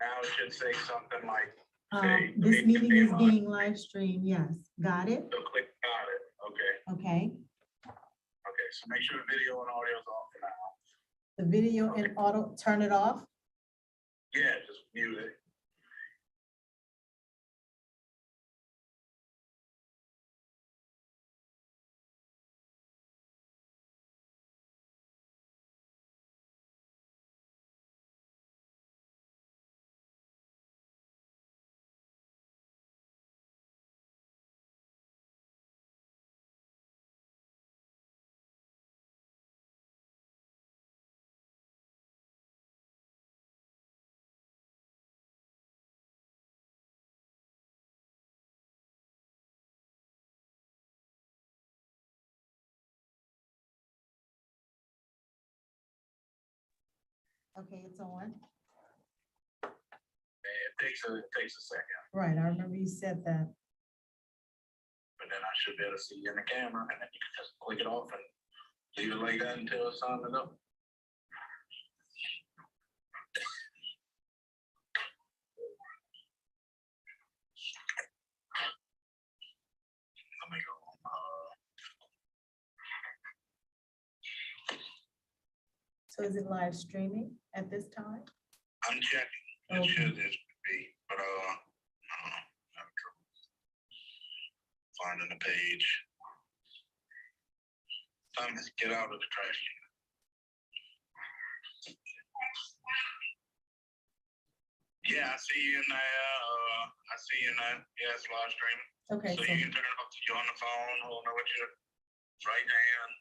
Now it should say something like, This meeting is being live streamed. Yes, got it. so click got it. Okay. Okay. Okay. So make sure the video and audio is off for now. The video and auto, turn it off. Yeah, just mute it. Okay, it's on. It takes a second, Right, I remember you said that. but then I should be able to see you in the camera, and then you can just click it off and leave it like that until it's time to go. Let me go. So is it live streaming at this time? I'm checking. It Okay. should just be, but having trouble finding the page. Time to get out of the trash can. Yeah, I see you in there. I see you in that. Yeah, it's live streaming. Okay, So so you can turn it off. You're on the phone, holding it with your right hand.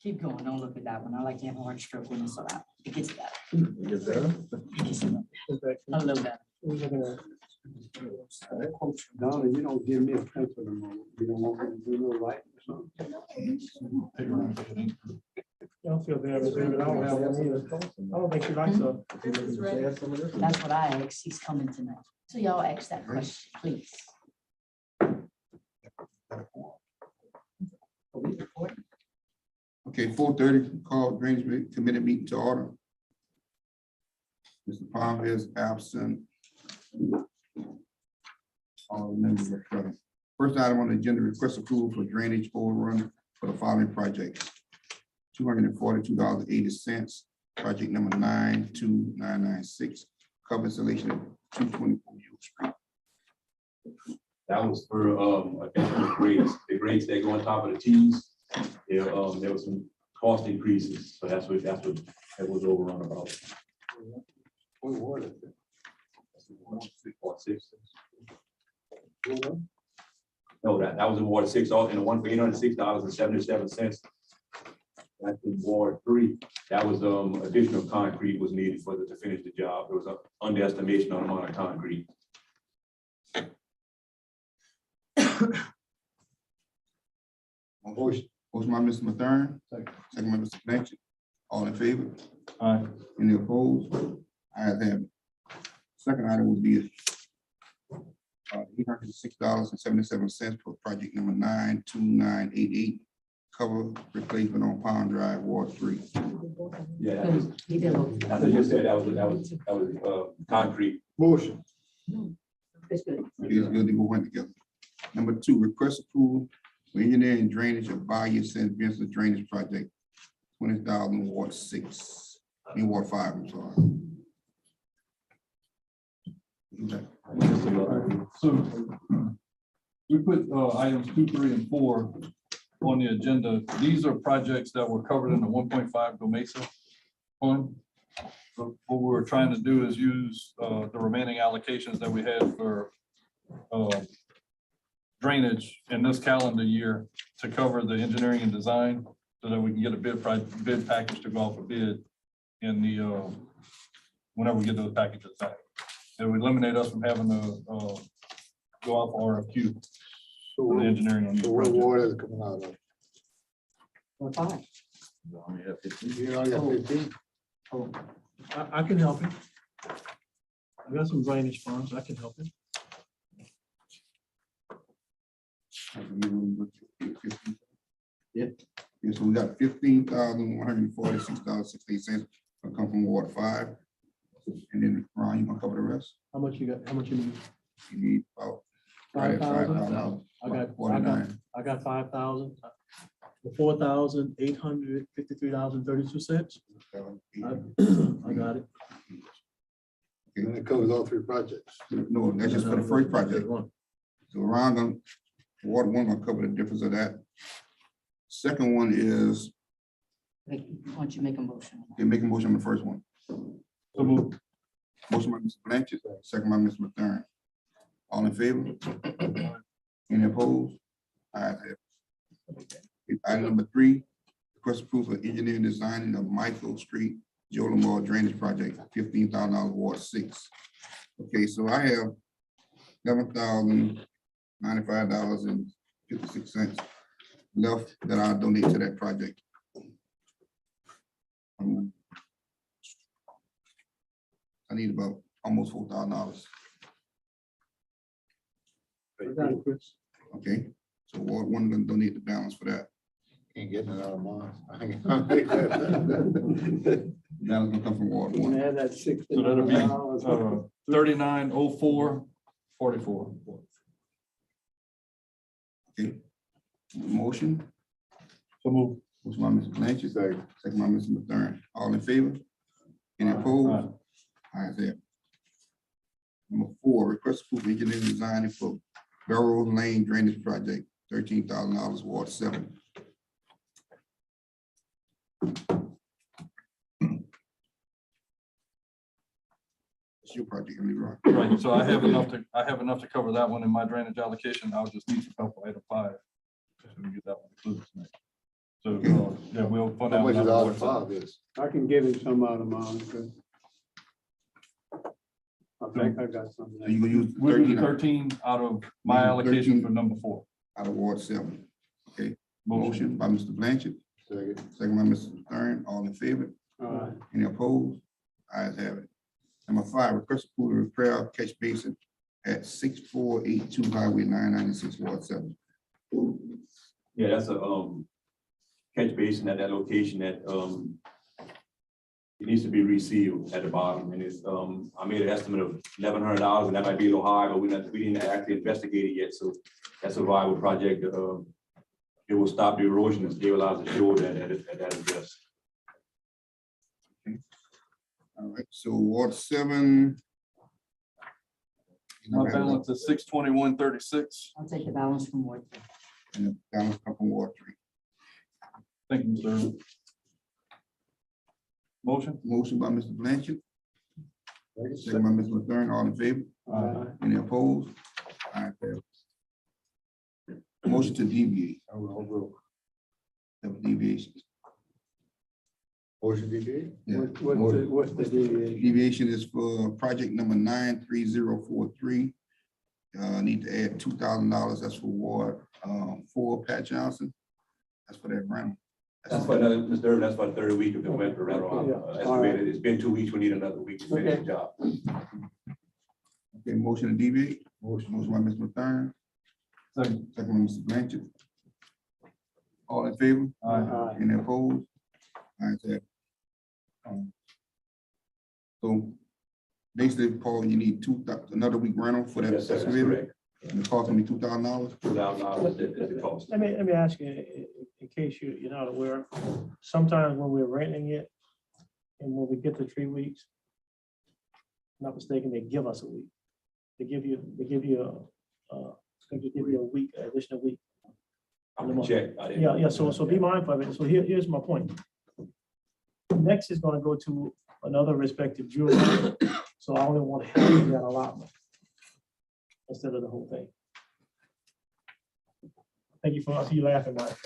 Keep going, don't look at that one. I like to have a hard stroke when it's so out. It gets better. You get better? It gets a little better. Donna, you don't give me a pencil no more. You don't want me to do no writing or something? I don't feel bad with it. I don't have one either. I don't think she likes a. That's what I asked. He's coming tonight. So y'all ask that question, please. Are we recording? Okay, 4:30, call drainage committee meeting to order. Mr. Palmer is absent. All members are present. First item on the agenda, request approval for drainage overrun for the following projects. $242.80, project number 92996, cover installation of 224 York Street. That was for additional grades, the grades that go on top of the T's. There was some cost increases, so that's what that was overrun about. What ward is it? Ward 6. No, that was in Ward 6, all in the one for $806.77. That's in Ward 3. That was additional concrete was needed to finish the job. There was an underestimation on the amount of concrete. Motion by Mr. Mathern, second by Mr. Blanchard. All in favor? Aye. Any opposed? Ayes have it. Second item would be $806.77 for project number 92988, cover replacement on Pond Drive, Ward 3. Yeah, that was, He did look. I think you said that was concrete. Motion. It's good. It is good to go one together. Number 2, request approval for engineering drainage of Bayou St. Vincent Drainage Project, 20,000 Ward 6, in Ward 5, I'm sorry. Okay. So we put items 2, 3, and 4 on the agenda. These are projects that were covered in the 1.5 Gomesa fund. So what we're trying to do is use the remaining allocations that we had for drainage in this calendar year to cover the engineering and design so that we can get a bid package to go off a bid in the whenever we get those packages back. It would eliminate us from having to go off RFQ So for the engineering on these so what projects. ward is it coming out of? We're fine. You only got 15? I can help you. I got some drainage funds. I can help you. Yeah, so we got $15,146.68 gonna come from Ward 5. And then Ron, you gonna cover the rest? How much you got? How much you need? You need about $5,000. $49. I got 5,000. The $4,853.32. I got it. And it covers all 3 projects. No, that's just for the first project. So Ron, Ward 1 gonna cover the difference of that. Second one is, Why don't you make a motion? they make a motion on the first one. So move. Motion by Mr. Blanchard, second by Mr. Mathern. All in favor? Any opposed? Ayes have it. Item number 3, request approval for engineering designing of Michael Street, Joe Lamar Drainage Project, $15,000 Ward 6. Okay, so I have $11,095.56 left that I'll donate to that project. I need about almost $4,000. I got it, Chris. Okay, so Ward 1 gonna donate the balance for that. Ain't getting it out of mine. Balance gonna come from Ward 1. Add that $60. So that'll be 3904.44. Okay. Motion, So move. motion by Mr. Blanchard, second by Mr. Mathern. All in favor? Any opposed? Ayes have it. Number 4, request approval engineering design for Barrow Lane Drainage Project, $13,000 Ward 7. That's your project, Leroy. Right, so I have enough to cover that one in my drainage allocation. I'll just need to help item 5. So we get that one included tonight. So, yeah, we'll fund How that much one is out all of the water. 5 is? I can give him some out of mine, because I think I got something. So you gonna use We'll do 13 the out 13 out of my Mhm, allocation 13. for number 4. of Ward 7. Motion. Motion by Mr. Blanchard, Second. second by Mr. Stern, all in favor? Any opposed? Ayes have it. Number 5, request approval to repair catch basin at 6482 Highway 996 Ward 7. Yeah, that's a, catch basin at that location that, it needs to be resealed at the bottom, and it's, I made an estimate of $1,100, and that might be a little high, but we didn't actually investigate it yet, so that's a viable project. It will stop the erosion and stabilize the shore at that address. All right, so Ward 7. My balance is 621.36. I'll take the balance from Ward 3. And the balance come from Ward 3. Thank you, sir. Motion? Motion by Mr. Blanchard, second by Mr. Stern, all in favor? Any opposed? Ayes have it. Motion to deviate. Have a deviation. Motion DD? Yeah. What's the deviation? Deviation is for project number 93043. Need to add $2,000. That's for Ward 4, Pat Johnson. That's for that rental. That's for another, Mr. Irvin, that's for the 3rd week of the winter rental. Yeah. Estimated, it's been 2 weeks, we need another week to finish the job. Okay, motion to deviate. Motion by Mr. Thurn, Second. second by Mr. Blanchard. All in favor? Aye. Any opposed? Ayes have it. So basically, Paul, you need another week rental for that Yes, sir, that's excavator, correct. and the cost gonna be $2,000. $2,000 is the cost. Let me ask you, in case you're not aware, sometimes when we're renting it, and when we get to 3 weeks, not mistaken, they give us a week. They give you a week, additional week. I'm gonna check. I didn't- Yeah, so be mindful of it. So here's my point. Next is gonna go to another respective jury, so I only want half of that allotment instead of the whole thing. Thank you for, I see you laughing, Mike.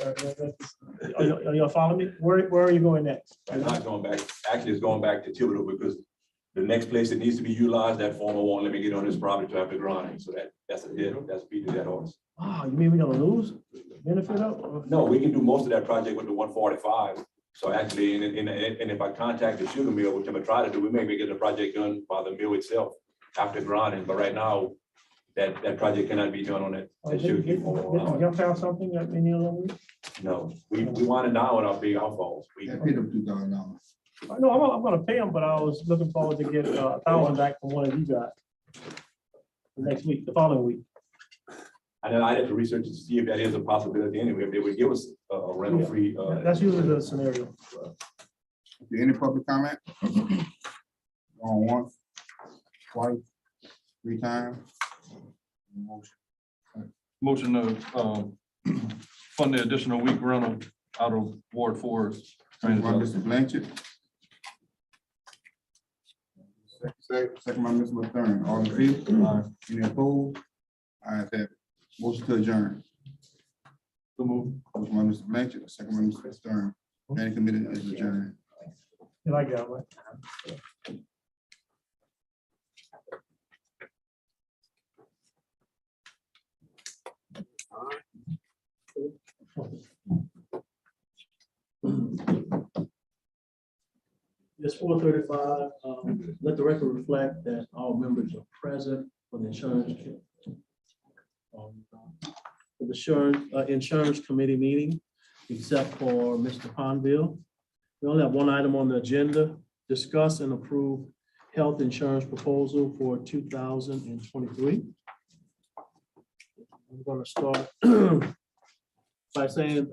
Are y'all following me? Where are you going next? I'm not going back, actually, it's going back to Thibodeau because the next place that needs to be utilized, that farmer won't let me get on his property to have the grinding, so that's beat to that horse. Oh, you mean we're gonna lose benefit of? No, we can do most of that project with the 145. So actually, and if I contact the sugar mill, which I'm gonna try to do, we may get the project done by the mill itself after grinding, but right now, that project cannot be done on it. Did you jump out something that many of them? No, we wanted down on our big outfalls. I paid them $2,000. No, I'm gonna pay them, but I was looking forward to get 1,000 back from one of you guys. Next week, the following week. And then I had to research to see if that is a possibility anyway, if they would give us a rental free. That's usually the scenario. Okay, any public comment? Going once, twice, 3 times? Motion to fund the additional week rental out of Ward 4's. Second by Mr. Blanchard. Second by Mr. Thurn, all in favor? Any opposed? Ayes have it. Motion to adjourn. So move. Motion by Mr. Blanchard, second by Mr. Stern. Planning committee is adjourned. You like that, right? It's 4:35. Let the record reflect that all members are present for the insurance. For the insurance committee meeting, except for Mr. Ponville. We only have one item on the agenda, discuss and approve health insurance proposal for 2023. I'm going to start by saying,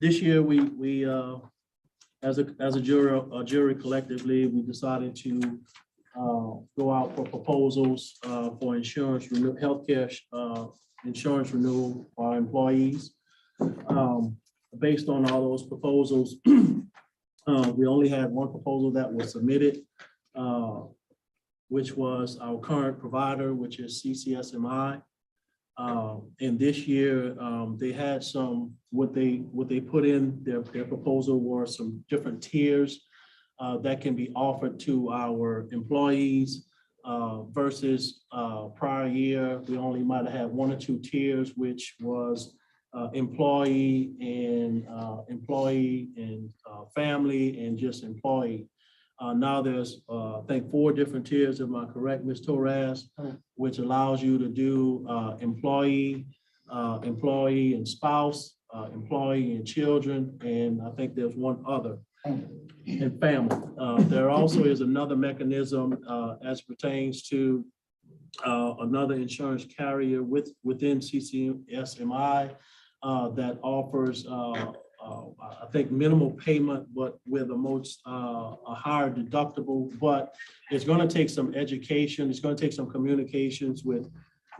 this year we as a jury collectively, we decided to go out for proposals for insurance, healthcare insurance renewal for our employees. Based on all those proposals, we only had one proposal that was submitted. which was our current provider, which is CCSMI. And this year, they had some, what they put in their proposal were some different tiers that can be offered to our employees versus prior year. We only might have had 1 or 2 tiers, which was employee and family and just employee. Now there's, I think, 4 different tiers, am I correct, Ms. Torres? Which allows you to do employee and spouse, employee and children, and I think there's one other, and family. There also is another mechanism as pertains to another insurance carrier within CCSMI that offers I think minimal payment, but with a higher deductible. But it's going to take some education. It's going to take some communications with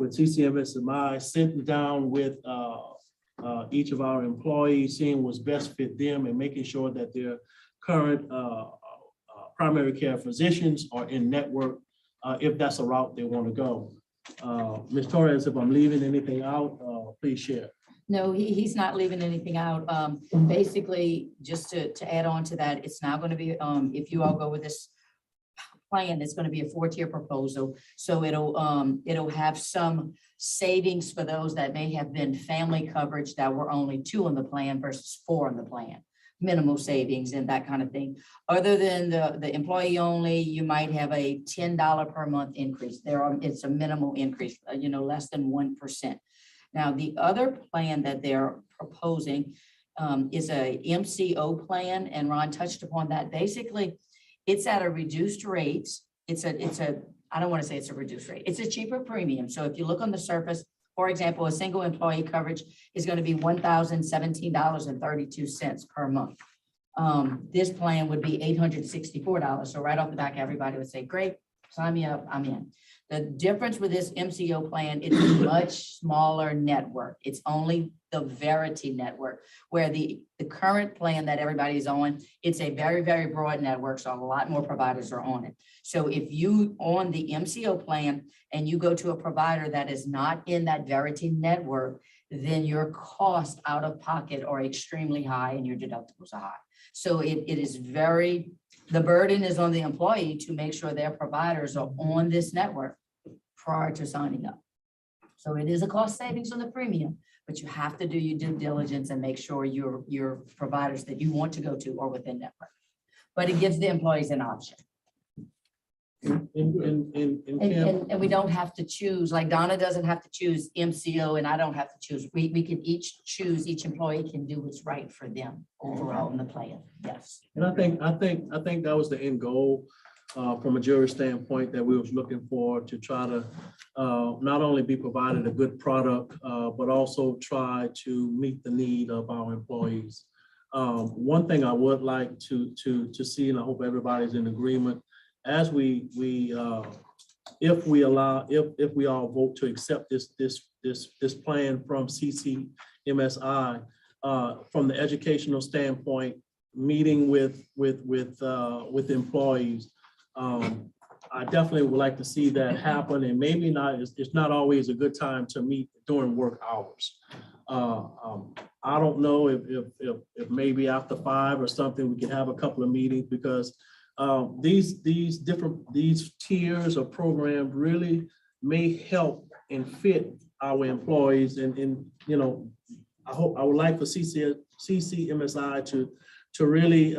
CCMSMI, sitting down with each of our employees, seeing what's best fit them, and making sure that their current primary care physicians are in network if that's a route they want to go. Ms. Torres, if I'm leaving anything out, please share. No, he's not leaving anything out. Basically, just to add on to that, it's now going to be, if you all go with this plan, it's going to be a 4-tier proposal. So it'll have some savings for those that may have been family coverage that were only 2 on the plan versus 4 on the plan. Minimal savings and that kind of thing. Other than the employee only, you might have a $10 per month increase. It's a minimal increase, less than 1%. Now, the other plan that they're proposing is a MCO plan, and Ron touched upon that. Basically, it's at a reduced rate. I don't want to say it's a reduced rate. It's a cheaper premium. So if you look on the surface, for example, a single employee coverage is going to be $1,017.32 per month. This plan would be $864. So right off the back, everybody would say, great, sign me up, I'm in. The difference with this MCO plan, it's a much smaller network. It's only the Verity network, where the current plan that everybody's on, it's a very, very broad network, so a lot more providers are on it. So if you on the MCO plan and you go to a provider that is not in that Verity network, then your costs out of pocket are extremely high and your deductibles are high. So it is very, the burden is on the employee to make sure their providers are on this network prior to signing up. So it is a cost savings on the premium, but you have to do your due diligence and make sure your providers that you want to go to are within network. But it gives the employees an option. And we don't have to choose, like Donna doesn't have to choose MCO and I don't have to choose. We can each choose, each employee can do what's right for them overall in the plan. Yes. And I think that was the end goal from a jury standpoint that we was looking for, to try to not only be provided a good product, but also try to meet the need of our employees. One thing I would like to see, and I hope everybody's in agreement, as if we all vote to accept this plan from CCMSI, from the educational standpoint, meeting with employees, I definitely would like to see that happen. And maybe it's not always a good time to meet during work hours. I don't know if maybe after 5 or something, we can have a couple of meetings, because these tiers or programs really may help and fit our employees. And I would like for CCMSI to really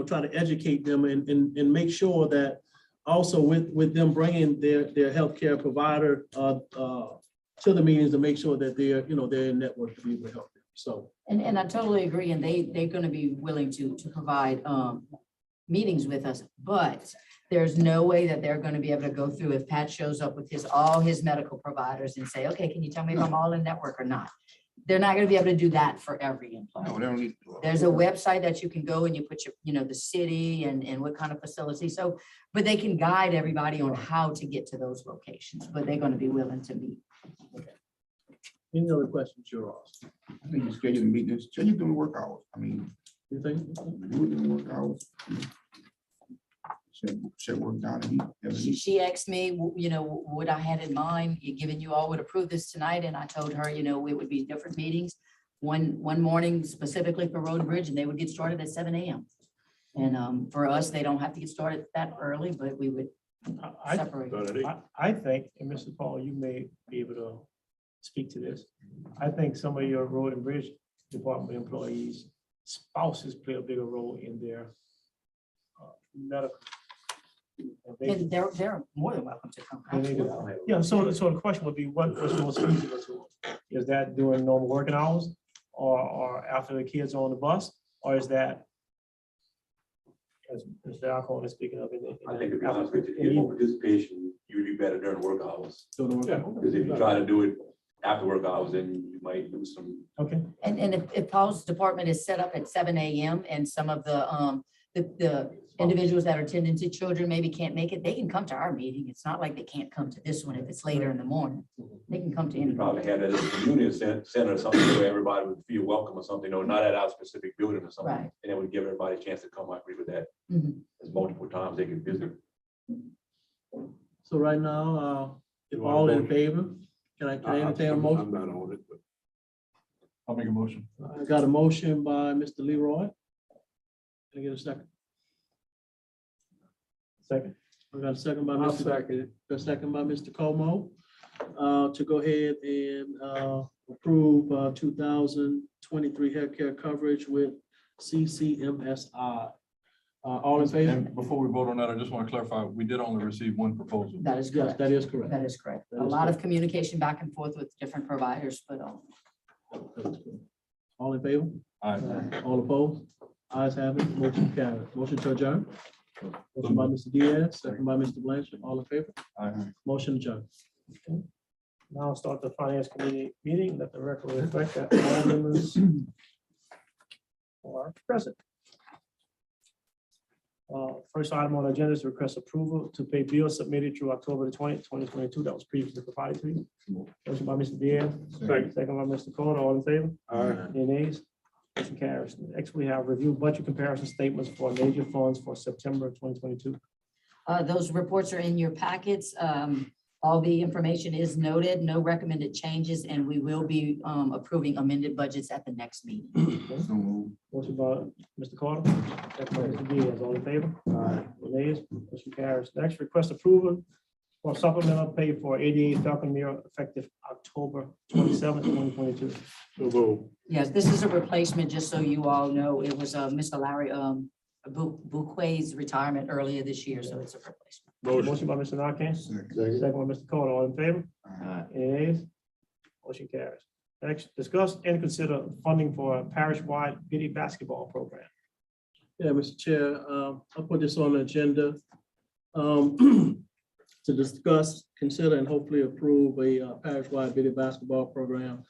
try to educate them and make sure that also with them bringing their healthcare provider to the meetings, to make sure that they're in network to be able to help them. So. And I totally agree. And they're going to be willing to provide meetings with us, but there's no way that they're going to be able to go through if Pat shows up with all his medical providers and say, okay, can you tell me if I'm all in network or not? They're not going to be able to do that for every employee. No, they don't need to. There's a website that you can go and you put your, the city and what kind of facility. So, but they can guide everybody on how to get to those locations, but they're going to be willing to meet. Any other questions, you're asking? I think you schedule the meetings, schedule doing work hours. I mean, You think? do it in work hours. Should work down in She asked me, what I had in mind, given you all would approve this tonight, and I told her, it would be different meetings. One morning specifically for Road and Bridge, and they would get started at 7 a.m. And for us, they don't have to get started that early, but we would separate. I think, and Mr. Paul, you may be able to speak to this. I think some of your road and bridge department employees, spouses play a bigger role in their medical. And they're more than welcome to come. And they do. Yeah, so the question would be, what's most feasible to them? Is that during normal working hours or after the kids are on the bus? Or is that, as Mr. Alcohol is speaking of? I think to be honest with you, if more participation, you'd be better during work hours. Because if you try to do it after work hours, then you might lose some. Okay. And if Paul's department is set up at 7 a.m. and some of the individuals that are tending to children maybe can't make it, they can come to our meeting. It's not like they can't come to this one if it's later in the morning. They can come to any. You probably had that at a community center or something where everybody would feel welcome or something, or not at our specific building or something. Right. And it would give everybody a chance to come. I agree with that. Mhm. There's multiple times they can visit. So right now, if all in favor, can I entertain a motion? I'm not on it, but I'll make a motion. I got a motion by Mr. Leroy. Can I get a second? Second. I got a second by I'll Mr. second it. A second by Mr. Como, to go ahead and approve 2023 healthcare coverage with CCMSI. All in favor? And before we vote on that, I just want to clarify, we did only receive one proposal. That is Yes, correct. that is correct. That is correct. That A is lot of correct. communication back and forth with different providers, but All in favor? All right. All opposed? Ayes have it, motion carried. Motion to adjourn. Motion by Mr. Diaz, second by Mr. Blanchard. All in favor? All right. Motion adjourned. Now I'll start the finance committee meeting. Let the record reflect that all members are present. First item on the agenda is request approval to pay bills submitted through October the 20th, 2022. That was previously provided to you. Motion by Mr. Diaz, second by Mr. Carter. All in favor? Any nays? Motion carries. Next, we have review budget comparison statements for major funds for September 2022. those reports are in your packets. All the information is noted, no recommended changes, and we will be approving amended budgets at the next meeting. So moved. Motion by Mr. Carter, second by Mr. Diaz, all in favor? Nays, motion carries. Next, request approval for supplemental pay for 88 Falcon Mirror effective October 27th, 2022. So move. Yes, this is a replacement, just so you all know. It was Mr. Larry Bouquet's retirement earlier this year, so it's a replacement. Motion by Mr. Narcan, Second. second by Mr. Carter, all in favor? Any nays? Motion carries. Next, discuss and consider funding for a parish-wide biddy basketball program. Yeah, Mr. Chair, I'll put this on the agenda to discuss, consider, and hopefully approve a parish-wide biddy basketball program.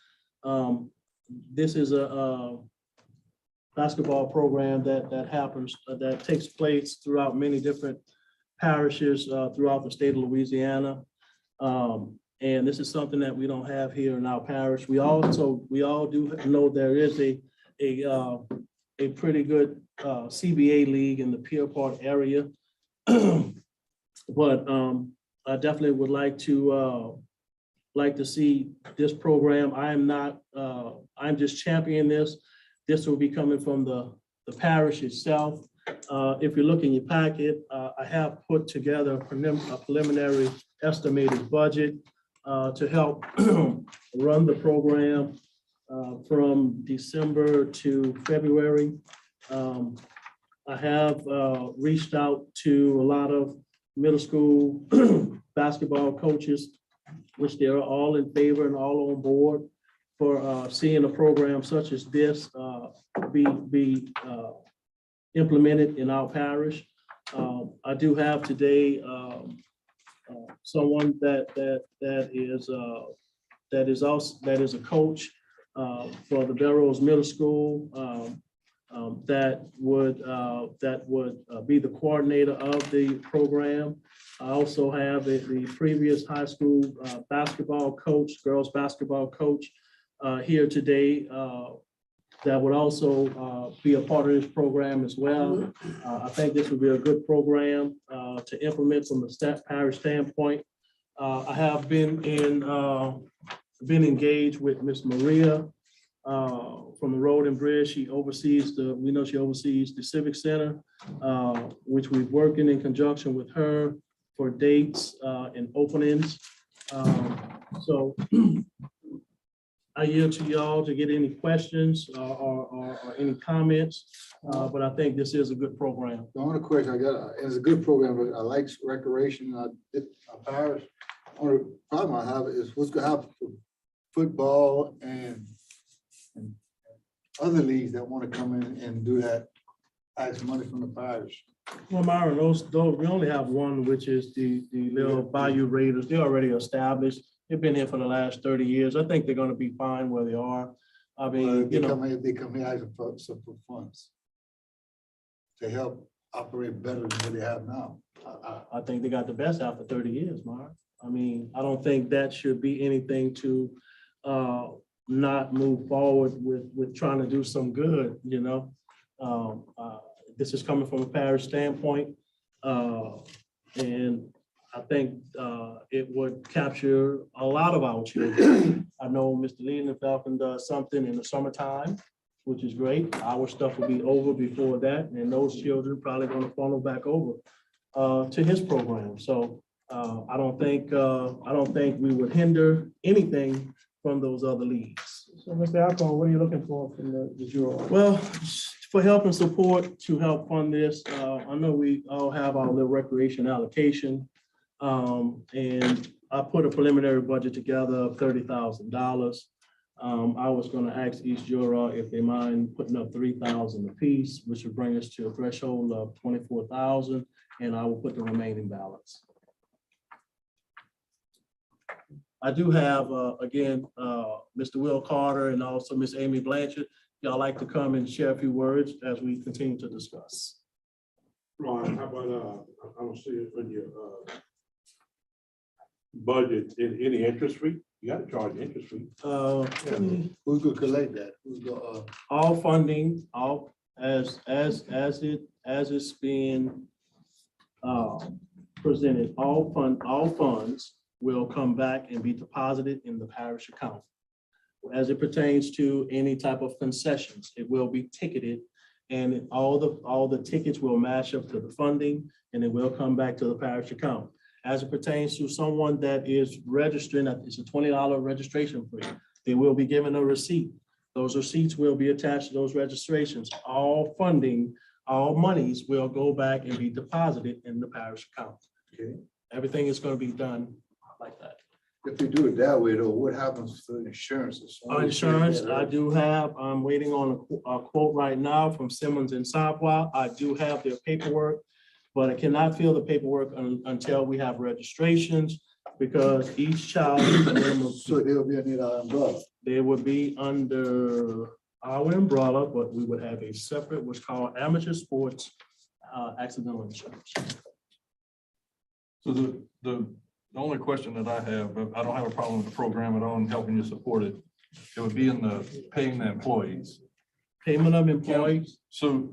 This is a basketball program that takes place throughout many different parishes throughout the state of Louisiana. And this is something that we don't have here in our parish. We all do know there is a pretty good CBA league in the Pier Park area. But I definitely would like to see this program. I'm just championing this. This will be coming from the parish itself. If you look in your packet, I have put together a preliminary estimated budget to help run the program from December to February. I have reached out to a lot of middle school basketball coaches, which they are all in favor and all on board for seeing a program such as this be implemented in our parish. I do have today someone that is a coach for the Barrows Middle School that would be the coordinator of the program. I also have the previous high school basketball coach, girls basketball coach here today that would also be a part of this program as well. I think this would be a good program to implement from the parish standpoint. I have been engaged with Miss Maria from the Road and Bridge. She oversees we know she oversees the Civic Center, which we're working in conjunction with her for dates and openings. So I yield to y'all to get any questions or any comments, but I think this is a good program. The only question I got, it's a good program, but I like recreation, parish. Only problem I have is what's gonna happen to football and other leagues that want to come in and do that, ask money from the parish. Well, Myron, those, we only have one, which is the little Bayou Raiders. They're already established. They've been here for the last 30 years. I think they're gonna be fine where they are. I mean, you know. They come here asking for some funds to help operate better than what they have now. I think they got the best after 30 years, Mark. I mean, I don't think that should be anything to not move forward with trying to do some good, you know? This is coming from a parish standpoint. And I think it would capture a lot of our children. I know Mr. Leland Falcon does something in the summertime, which is great. Our stuff will be over before that, and those children probably gonna funnel back over to his program. So I don't think we would hinder anything from those other leagues. So, Mr. Alcorn, what are you looking for from the juror? Well, for help and support to help fund this, I know we all have our little recreation allocation. And I put a preliminary budget together of $30,000. I was gonna ask each juror if they mind putting up $3,000 apiece, which would bring us to a threshold of $24,000, and I will put the remaining balance. I do have, again, Mr. Will Carter and also Miss Amy Blanchard. Y'all like to come and share a few words as we continue to discuss. Ron, how about, I don't see it on your budget, in any interest rate? You gotta charge interest rate. Who's gonna collect that? Who's gonna, All funding, all as it's being presented, all funds will come back and be deposited in the parish account. As it pertains to any type of concessions, it will be ticketed, and all the tickets will match up to the funding, and it will come back to the parish account. As it pertains to someone that is registering, it's a $20 registration fee. They will be given a receipt. Those receipts will be attached to those registrations. All funding, all monies will go back and be deposited in the parish account. okay, Everything is going to be done like that. if they do it that way though, what happens to insurance? Insurance, I'm waiting on a quote right now from Simmons and Savoy. I do have their paperwork, but I cannot fill the paperwork until we have registrations, because each child, So they'll be under our umbrella. they would be under our umbrella, but we would have a separate, what's called amateur sports accidental insurance. So the only question that I have, but I don't have a problem with the program at all and helping you support it. It would be in the paying the employees. Payment of employees. So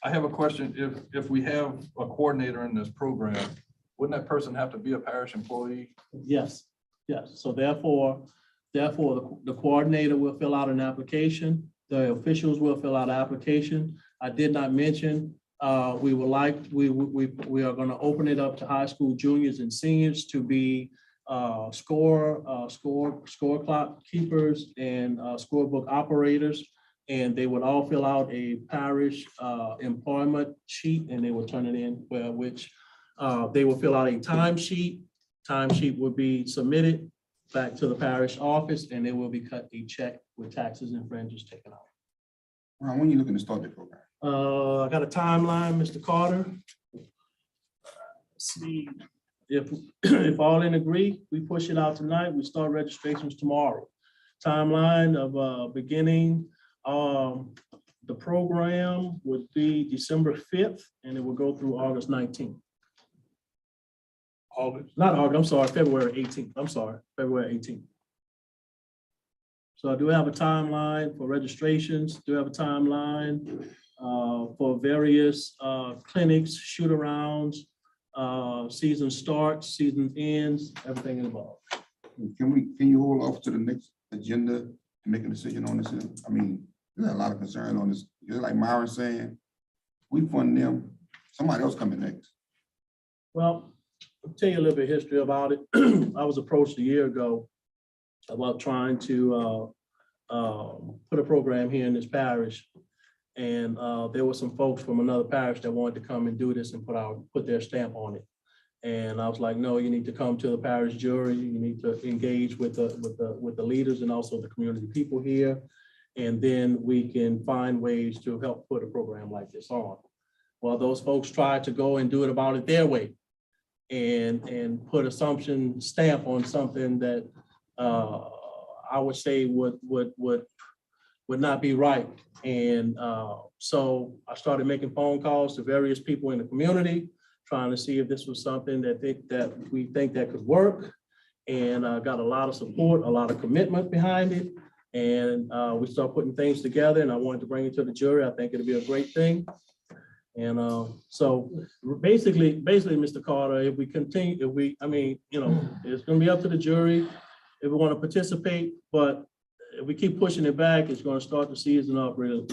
I have a question. If we have a coordinator in this program, wouldn't that person have to be a parish employee? Yes. So therefore, the coordinator will fill out an application. The officials will fill out an application. I did not mention, we are going to open it up to high school juniors and seniors to be score clock keepers and scorebook operators. And they would all fill out a parish employment sheet, and they will turn it in, which they will fill out a timesheet. Timesheet will be submitted back to the parish office, and they will be cut a check with taxes and fringes taken out. Ron, when you looking to start the program? I got a timeline, Mr. Carter. Let's see, if all in agree, we push it out tonight, we start registrations tomorrow. Timeline of beginning, the program would be December 5th, and it will go through August 19th. Not August, I'm sorry, February 18th. I'm sorry, February 18th. So I do have a timeline for registrations, do have a timeline for various clinics, shoot-arounds, season starts, season ends, everything involved. Can you hold off to the next agenda to make a decision on this? I mean, there's a lot of concern on this. Just like Myron saying, we fund them, somebody else coming next. Well, I'll tell you a little bit of history about it. I was approached a year ago about trying to put a program here in this parish. And there were some folks from another parish that wanted to come and do this and put their stamp on it. And I was like, no, you need to come to the parish jury. You need to engage with the leaders and also the community people here. And then we can find ways to help put a program like this on. Well, those folks tried to go and do it about it their way and put assumption stamp on something that I would say would not be right. And so I started making phone calls to various people in the community, trying to see if this was something that we think that could work. And got a lot of support, a lot of commitment behind it. And we started putting things together, and I wanted to bring it to the jury. I think it'll be a great thing. And so basically, Mr. Carter, if we continue, it's gonna be up to the jury if we want to participate, but if we keep pushing it back, it's gonna start the season up really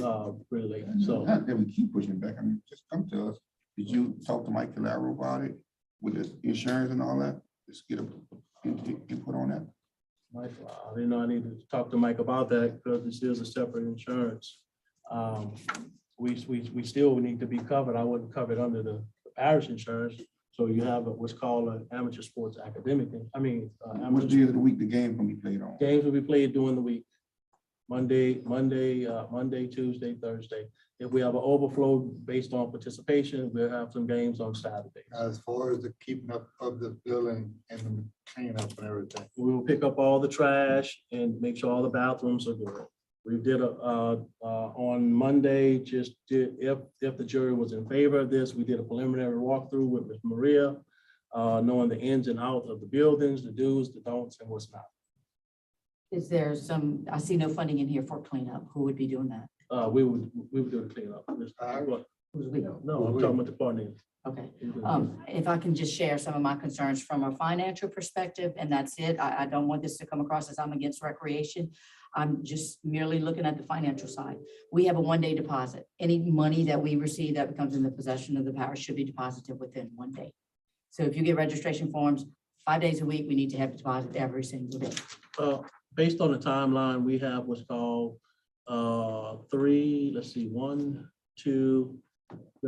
late. So Not that we keep pushing back, I mean, just come to us. Did you talk to Mike Calero about it with the insurance and all that? Just get a input on that. Mike, I didn't know I needed to talk to Mike about that because this is a separate insurance. We still need to be covered. I wouldn't cover it under the parish insurance. So you have what's called an amateur sports academic. Which day of the week the game can be played on? Games will be played during the week. Monday, Tuesday, Thursday. If we have an overflow based on participation, we'll have some games on Saturday. As far as the keeping up of the building and the cleanup and everything. We will pick up all the trash and make sure all the bathrooms are good. We did on Monday, if the jury was in favor of this, we did a preliminary walkthrough with Ms. Maria, knowing the ins and outs of the buildings, the do's, the don'ts, and what's not. Is there some, I see no funding in here for cleanup. Who would be doing that? We would do the cleanup. Who's we? No, I'm talking about the partner. Okay. If I can just share some of my concerns from a financial perspective, and that's it. I don't want this to come across as I'm against recreation. I'm just merely looking at the financial side. We have a one-day deposit. Any money that we receive that becomes in the possession of the parish should be deposited within 1 day. So if you get registration forms, 5 days a week, we need to have deposit every single day. Based on the timeline, we have what's called we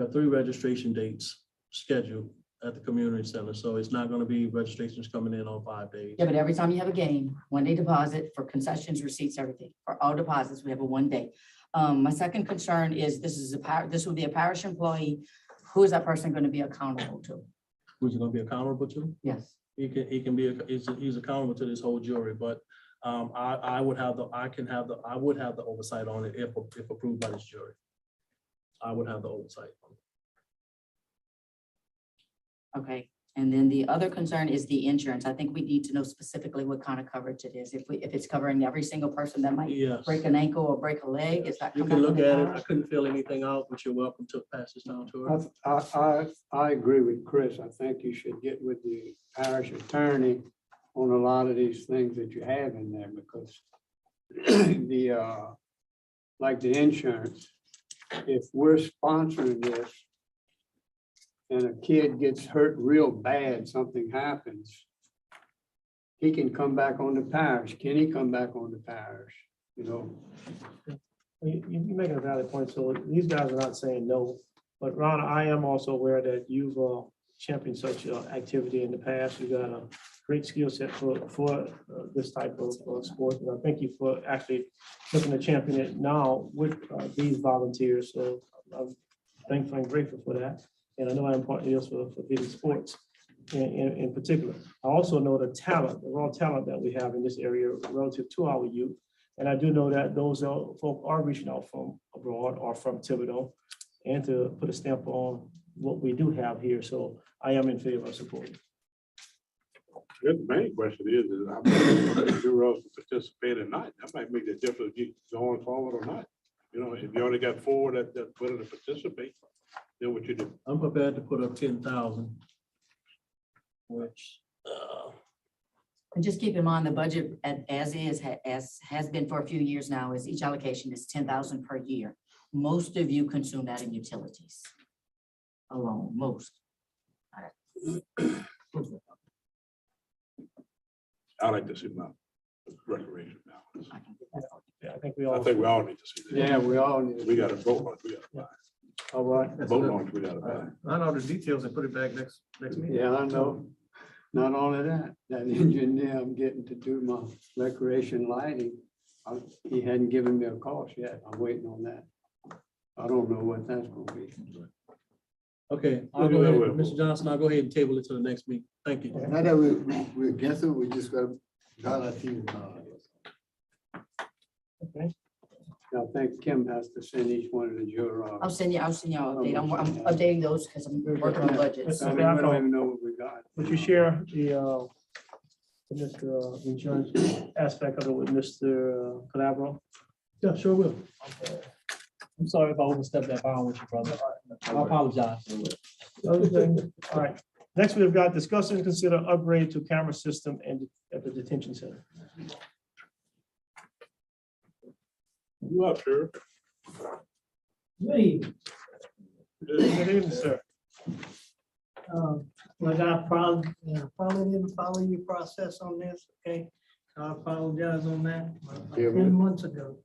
have 3 registration dates scheduled at the community center. So it's not going to be registrations coming in on 5 days. Yeah, but every time you have a game, 1 day deposit for concessions, receipts, everything. For all deposits, we have a 1 day. My second concern is this will be a parish employee. Who is that person going to be accountable to? Who's he going to be accountable to? Yes. He's accountable to this whole jury, but I would have the oversight on it if approved by this jury. I would have the oversight. Okay, and then the other concern is the insurance. I think we need to know specifically what kind of coverage it is. If it's covering every single person that might Yes. break an ankle or break a leg, is that? You come can back look on the at it. I parish? couldn't fill anything out, but you're welcome to pass this down to her. I agree with Chris. I think you should get with the parish attorney on a lot of these things that you have in there, because like the insurance, if we're sponsoring this and a kid gets hurt real bad, something happens, he can come back on the parish. Can he come back on the parish? You know? You make a valid point. So these guys are not saying no, but Ron, I am also aware that you've championed such activity in the past. You got a great skill set for this type of sport. And I thank you for actually looking to champion it now with these volunteers. So I'm thankful and grateful for that. And I know how important it is for these sports in particular. I also know the raw talent that we have in this area relative to our youth. And I do know that those folk are reaching out from abroad or from Thibodeau and to put a stamp on what we do have here. So I am in favor of supporting. The main question is how many jurors participate or not? That might make the difference if you going forward or not. You know, if you only got 4 that put in to participate, then what you do? I'm prepared to put up 10,000. Which, And just keep in mind, the budget as is, as has been for a few years now, is each allocation is 10,000 per year. Most of you consume that in utilities alone, most. I like to see my recreation balance. Yeah, I think we I all. think we all need to see that. Yeah, we all need. We got to vote on it. We got to buy. All right. Vote on it. We got to buy. I know the details and put it back next meeting. Yeah, I know. Not only that, that engineer I'm getting to do my recreation lighting, he hadn't given me a cost yet. I'm waiting on that. I don't know what that's gonna be. okay, I'll go ahead, Mr. Johnson, I'll go ahead and table it to the next meeting. Thank you. Now that we're against it, we just got our team. Okay. I think Kim has to send each one of the jurors. I'll send you an update. I'm updating those because I'm working on budgets. I mean, we don't even know what we got. Would you share the insurance aspect of it with Mr. Calabro? Yeah, sure will. I'm sorry if I overstepped that bound with you, brother. I apologize. Other thing, all right. Next, we've got discuss and consider upgrade to camera system and at the detention center. You up, sir? Good evening, sir. Like I probably didn't follow your process on this, okay? So I apologize on that. About Yeah, 10 months ago,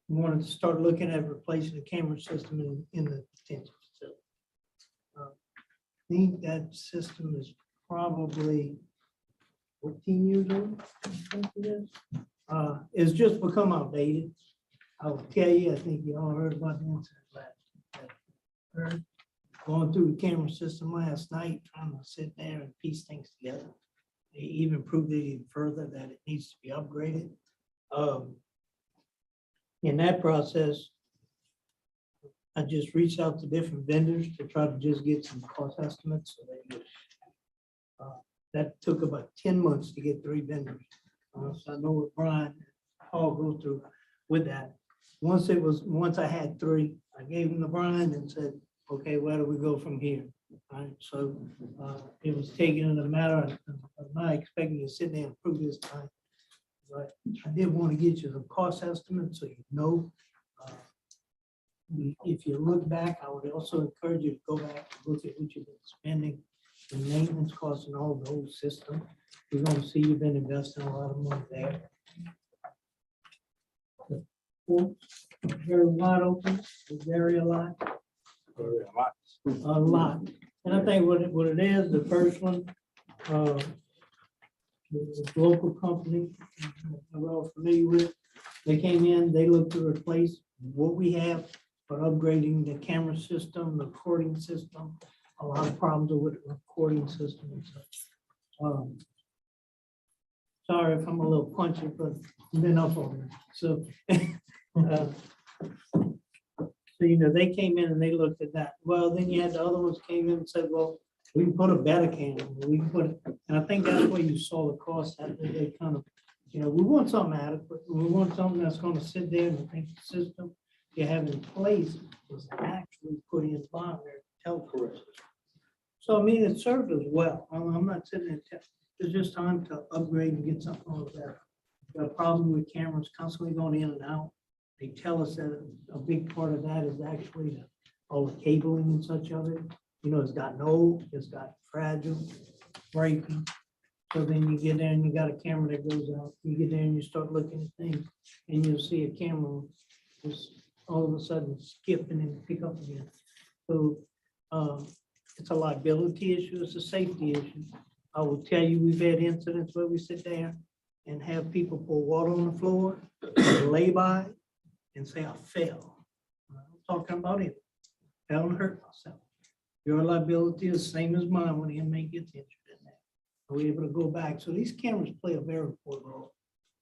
we wanted to start looking at replacing the camera system in the detention facility. I think that system is probably 14 years old. I think it is. It's just become outdated. I will tell you, I think you all heard about the incident last. Going through the camera system last night, trying to sit there and piece things together. They even proved it even further that it needs to be upgraded. In that process, I just reached out to different vendors to try to just get some cost estimates. So they could, that took about 10 months to get 3 vendors. So I know what Brian and Paul go through with that. Once I had 3, I gave them to Brian and said, okay, where do we go from here? All right, so it was taken in a matter of not expecting to sit there and prove this time. But I did want to get you some cost estimates so you know. If you look back, I would also encourage you to go back and look at what you've been spending in maintenance costs and all the whole system. You're going to see you've been investing a lot of money there. Very wide open, very a lot. A lot. And I think what it is, the first one, the local company, we're all familiar with, they came in, they looked to replace what we have, but upgrading the camera system, the recording system, a lot of problems with the recording system and such. Sorry if I'm a little punchy, but I've been up on it. So, so, you know, they came in and they looked at that. Well, then you had the other ones came in and said, well, we can put a better camera. We can put it, and I think that's where you saw the cost. That they kind of, you know, we want something adequate. We want something that's going to sit there and I think the system you have in place was actually put in by their telco. So, I mean, it served us well. I'm not sitting there. It's just time to upgrade and get something over there. The problem with cameras constantly going in and out. They tell us that a big part of that is actually all the cabling and such of it. You know, it's gotten old, it's got fragile, breaking. So then you get there and you got a camera that goes out. You get there and you start looking at things and you'll see a camera just all of a sudden skip and then pick up again. So it's a liability issue, it's a safety issue. I will tell you, we've had incidents where we sit there and have people pour water on the floor, lay by and say, I fell. I'm talking about it. I don't hurt myself. Your liability is the same as mine when the inmate gets injured in that. Are we able to go back? So these cameras play a very important role.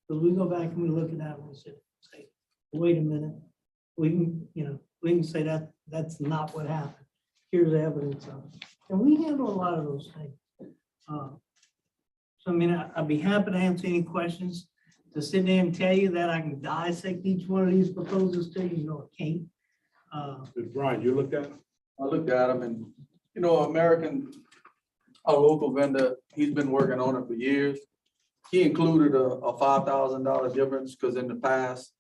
Because we go back and we look at that and we say, wait a minute. We can, you know, we can say that that's not what happened. Here's evidence of it. And we handle a lot of those things. So I mean, I'd be happy to answer any questions. To sit there and tell you that I can dissect each one of these proposals to you, no, I can't. Brian, you looked at it? I looked at them and, you know, American, our local vendor, he's been working on it for years. He included a $5,000 difference because in the past,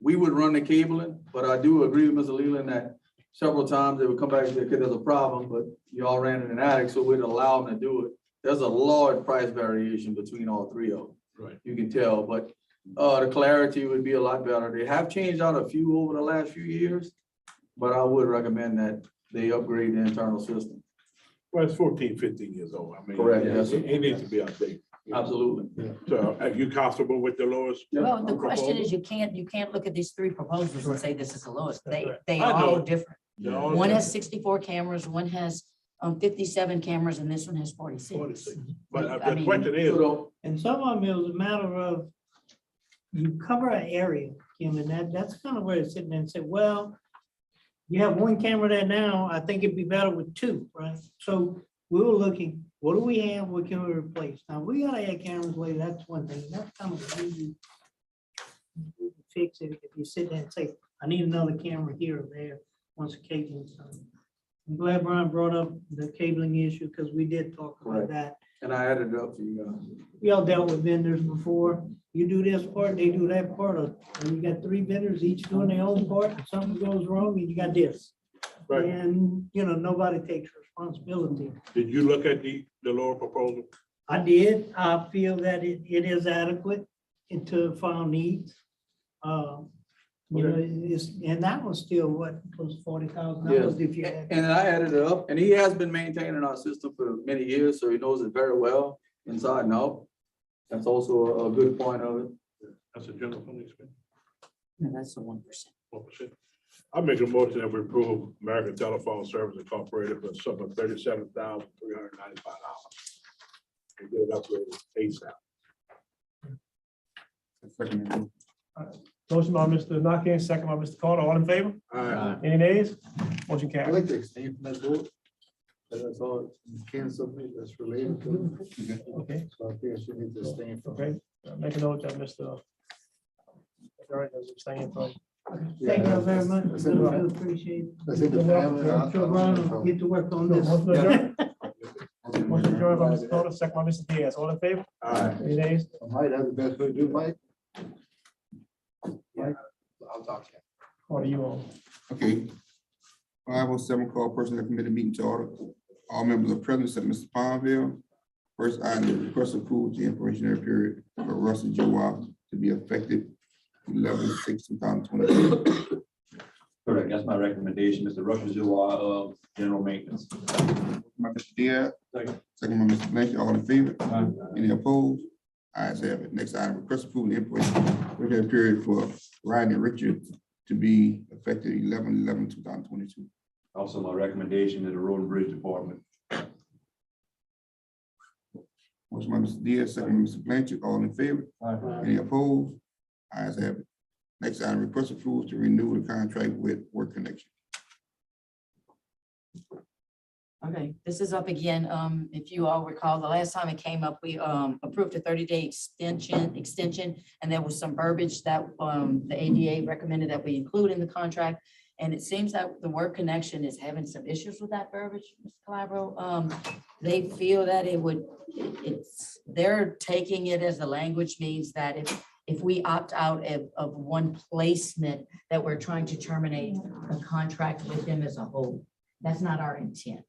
we would run the cabling, but I do agree with Mr. Leland that several times they would come back and say, okay, there's a problem, but y'all ran in an attic, so we'd allow them to do it. There's a large price variation between all three of them. Right. You can tell, but the clarity would be a lot better. They have changed out a few over the last few years, but I would recommend that they upgrade the internal system. Well, it's 14, 15 years old. I mean. Correct, yes. It needs to be updated. Absolutely. So are you comfortable with the lowest? Well, the question proposal? is, you can't look at these three proposals and say this is the lowest. They I are all know. different. They're all One has different. 64 cameras, one has 57 cameras, and this one has 46. 46. But I the mean, question is, And some of them, it was a matter of, you cover an area, Kim, and that's kind of where it's sitting there and say, well, you have one camera there now, I think it'd be better with two, right? So we were looking, what do we have, what can we replace? Now, we gotta add cameras later, that's one thing, that's kind of easy. You can fix it if you sit there and say, I need another camera here or there, once the cabling's done. I'm glad Brian brought up the cabling issue, because we did talk about Correct. that. And I added it up for you guys. We all dealt with vendors before. You do this part, they do that part, and you got three vendors, each doing their own part, and something goes wrong, and you got this. Right. And, you know, nobody takes responsibility. did you look at the lower proposal? I did, I feel that it is adequate to our needs. You know, and that was still what, close to $40,000 if you had. And I added it up, and he has been maintaining our system for many years, so he knows it very well inside and out. That's also a good point of it. That's a general fund expense, No, that's the 1%. 1%. I make a motion that we approve American Telephone Service Incorporated for a sum of $37,395. And get it upgraded ASAP. Second. Motion by Mr. Nakane, second by Mr. Carter, all in favor? All right. Any nays? Motion I carries. like to extend from that board. That's all, you can submit that's related to it. Okay, So I think I should need to abstain from. okay. Make a note that Mr. Jerry is abstaining from. Thank you very much. That's in the- Appreciate it. That's in the family. I'm sure Brian will get to work on this. Motion adjourned. Motion adjourned by Mr. Carter, second by Mr. Diaz, all in favor? All right. Any nays? Mike, that's the best way to do, it, Mike. I'll talk to you. Or you on? Okay. 507, call personnel committee meeting to order. All members are present except Mr. Palmville. First item, request approval to probationary period for Russell Joe to be effective 11/6/2022. Correct, that's my recommendation, Mr. Rushers, you are general maintenance. By Mr. Diaz. Second. Second by Mr. Blanchard, all in favor? Any opposed? Ayes have it. Next item, request approval to probationary period for Rodney Richard to be effective 11/11/2022. Also, my recommendation to the Road and Bridge Department. Motion by Mr. Diaz, second by Mr. Blanchard, all in favor? Any opposed? Ayes have it. Next item, request approval to renew the contract with Work Connection. Okay, this is up again. If you all recall, the last time it came up, we approved a 30-day extension, and there was some verbiage that the ADA recommended that we include in the contract. And it seems that the Work Connection is having some issues with that verbiage, Mr. Calabro. They feel that they're taking it as the language means that if we opt out of one placement, that we're trying to terminate the contract with them as a whole. That's not our intent.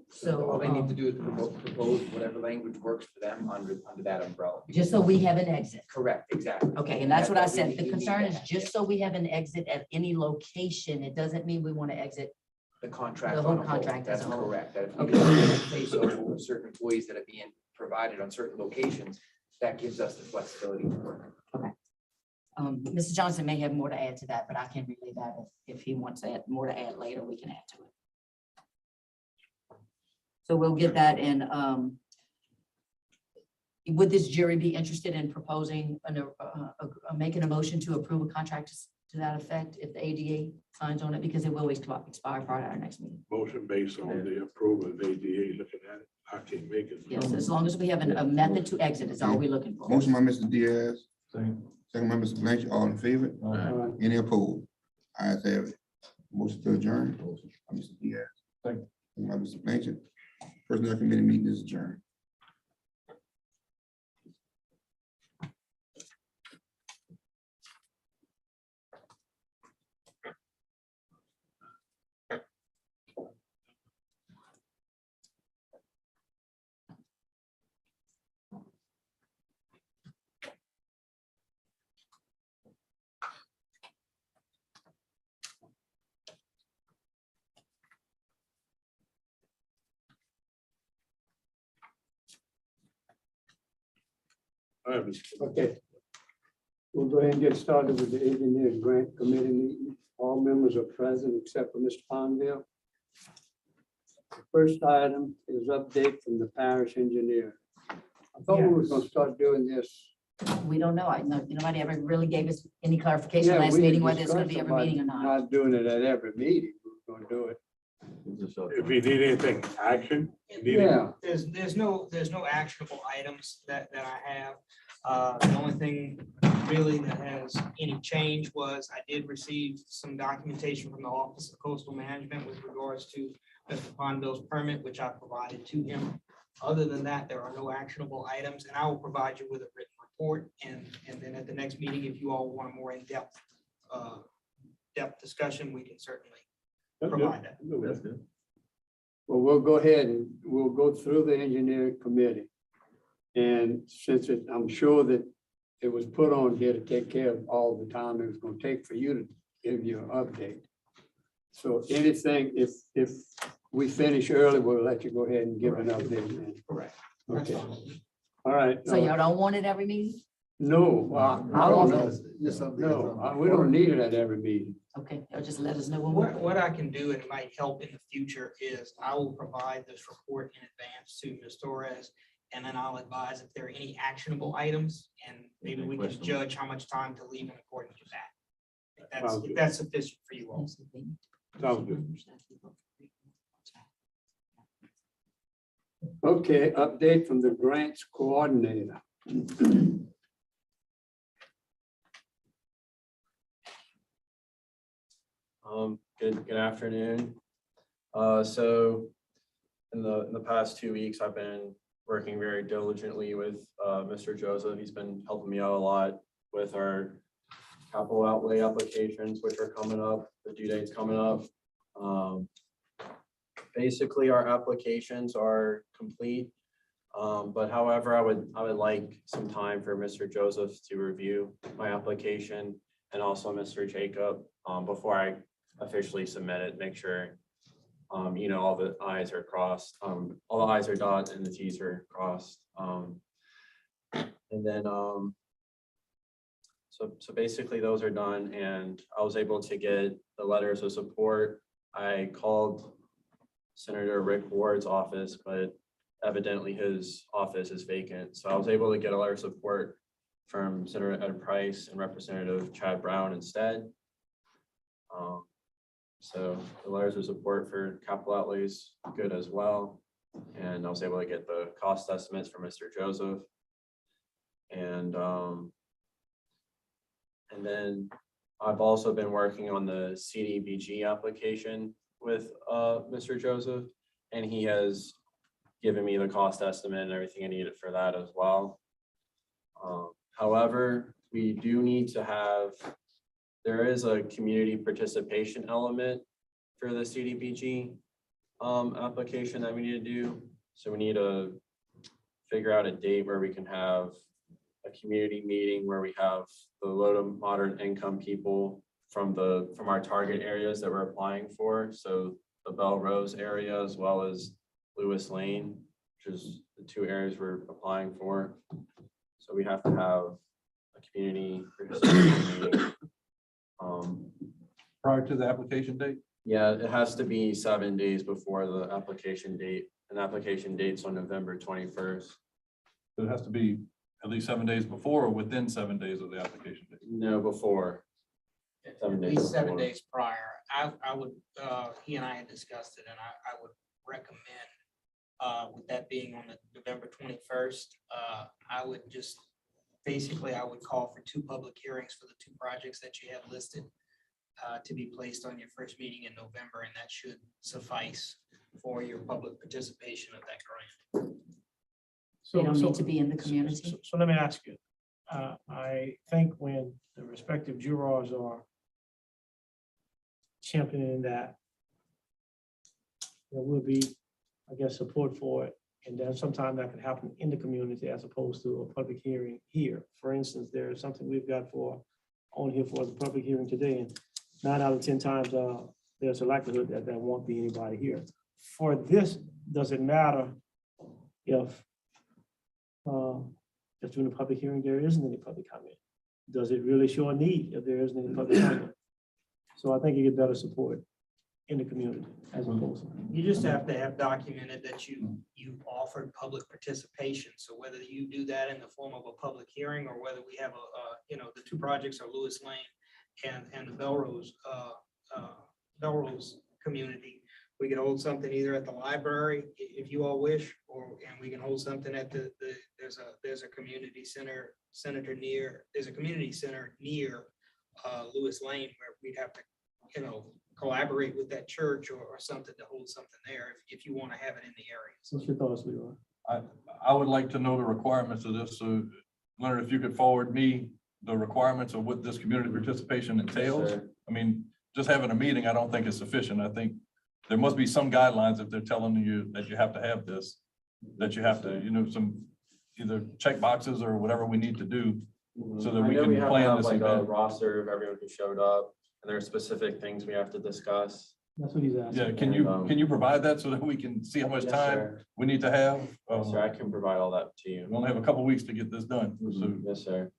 So All they need to do is propose whatever language works for them under that umbrella. just so we have an exit. Correct, exactly. Okay, and that's what I We said. need- The we need concern is that, just so we have an exit at any location. It doesn't mean we want to exit. The contract. The whole on a whole. contract as That's a whole. correct. That if Okay. we can place over certain employees that are being provided on certain locations, that gives us the flexibility to work. Mr. Johnson may have more to add to that, but I can relay that if he wants to add more to add later, we can add to it. So we'll get that in. Would this jury be interested in proposing, making a motion to approve a contract to that effect if the ADA signs on it, because it will expire prior to our next meeting? Motion based on the approval of ADA looking at it. I I can't make it. Yes, as long as we have a method to exit is all we're looking for. Motion by Mr. Diaz, Second. second by Mr. Blanchard, all in favor? Any opposed? Ayes have it. Motion to adjourn. By Mr. Diaz. Second. Second by Mr. Blanchard. Personnel committee meeting is adjourned. All right, Mr. Okay. We'll go ahead and get started with the engineer grant committee meeting. All members are present except for Mr. Ponville. The first item is update from the parish engineer. I thought we were gonna start doing this. We don't know. Nobody ever really gave us any clarification Yeah, last we meeting whether it's gonna discussed be every about meeting or not. Not doing it at every meeting. We're gonna do it. If you need anything, action. you need any- Yeah. There's no actionable items that I have. The only thing really that has any change was I did receive some documentation from the Office of Coastal Management with regards to Mr. Pondville's permit, which I provided to him. Other than that, there are no actionable items, and I will provide you with a written report. And then at the next meeting, if you all want a more in-depth discussion, we can certainly provide that. That's good. Well, we'll go ahead and we'll go through the engineering committee. And since I'm sure that it was put on here to take care of all the time it was gonna take for you to give you an update. So anything, if we finish early, we'll let you go ahead and give an update then. Correct. Okay. All right. So y'all don't want it every meeting? No, I don't know. Just something. No, we don't need it at every meeting. Okay, y'all just let us know when What I can do, and it might help in the future, is I will provide this report in advance to Ms. Torres. And then I'll advise if there are any actionable items, and maybe we can judge how much time to leave in accordance with that. If that's sufficient for you all. Sounds good. Okay, update from the grants coordinator. Good afternoon. So in the past 2 weeks, I've been working very diligently with Mr. Joseph. He's been helping me out a lot with our capital outlay applications, which are coming up, the due date's coming up. Basically, our applications are complete. But however, I would like some time for Mr. Joseph to review my application and also Mr. Jacob before I officially submit it, make sure all the i's are crossed, all the i's are dotted and the t's are crossed. And then so basically those are done, and I was able to get the letters of support. I called Senator Rick Ward's office, but evidently his office is vacant. So I was able to get a letter of support from Senator Ed Price and Representative Chad Brown instead. So the letters of support for capital outlays good as well. And I was able to get the cost estimates from Mr. Joseph. And then I've also been working on the CDBG application with Mr. Joseph, and he has given me the cost estimate and everything I needed for that as well. However, we do need to have, there is a community participation element for the CDBG application that we need to do. So we need to figure out a date where we can have a community meeting where we have the low to moderate income people from our target areas that we're applying for. So the Bell Rose area as well as Lewis Lane, which is the two areas we're applying for. So we have to have a community participation meeting. Prior to the application date? Yeah, it has to be 7 days before the application date. And application date's on November 21st. So it has to be at least 7 days before or within 7 days of the application date? No, before. At least 7 days prior. I would, he and I had discussed it, and I would recommend With that being on the November 21st, I would just, basically, I would call for 2 public hearings for the 2 projects that you have listed to be placed on your first meeting in November, and that should suffice for your public participation of that grant. They don't need to be in the community. So let me ask you, I think when the respective jurors are championing that, there will be, I guess, support for it. And then sometime that could happen in the community as opposed to a public hearing here. For instance, there's something we've got on here for the public hearing today, and 9 out of 10 times, there's a likelihood that there won't be anybody here. For this, does it matter if during the public hearing, there isn't any public comment? Does it really show a need if there isn't any public comment? So I think you get better support in the community as opposed to. You just have to have documented that you offered public participation. So whether you do that in the form of a public hearing, or whether we have the 2 projects are Lewis Lane and the Belrose community. We can hold something either at the library if you all wish, and we can hold something at there's a community center there's a community center near Lewis Lane, where we'd have to, collaborate with that church or something to hold something there if you want to have it in the area. What's your thoughts, Leroy? I would like to know the requirements of this. So Leonard, if you could forward me the requirements of what this community participation entails. Sure. I mean, just having a meeting, I don't think is sufficient. I think there must be some guidelines if they're telling you that you have to have this, that you have to, some either check boxes or whatever we need to do so that I we know can have to plan have this like a event. roster of everyone who showed up, and there are specific things we have to discuss. That's what he's asking. Yeah, can you provide that so that we can see how much Yes, time sir. we need to have? Yes, sir, I can provide all that to We you. only have a couple weeks to get this done. So Yes, sir.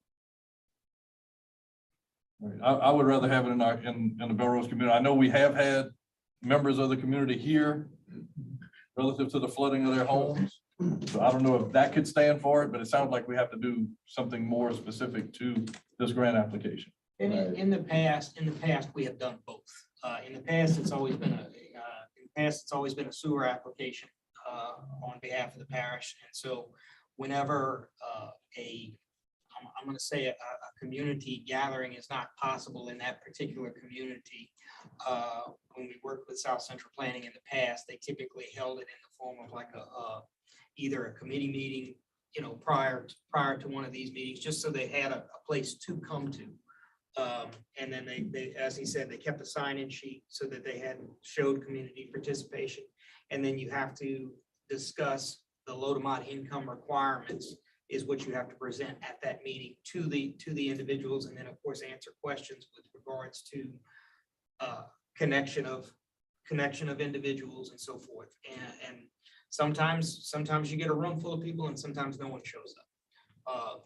I would rather have it in the Belrose community. I know we have had members of the community here relative to the flooding of their homes. So I don't know if that could stand for it, but it sounds like we have to do something more specific to this grant application. In the past, we have done both. In the past, it's always been a sewer application on behalf of the parish. And so whenever I'm going to say a community gathering is not possible in that particular community, when we worked with South Central Planning in the past, they typically held it in the form of like either a committee meeting, prior to one of these meetings, just so they had a place to come to. And then they, as he said, they kept a sign-in sheet so that they had showed community participation. And then you have to discuss the low to mod income requirements is what you have to present at that meeting to the individuals. And then of course, answer questions with regards to connection of individuals and so forth. And sometimes you get a room full of people and sometimes no one shows up.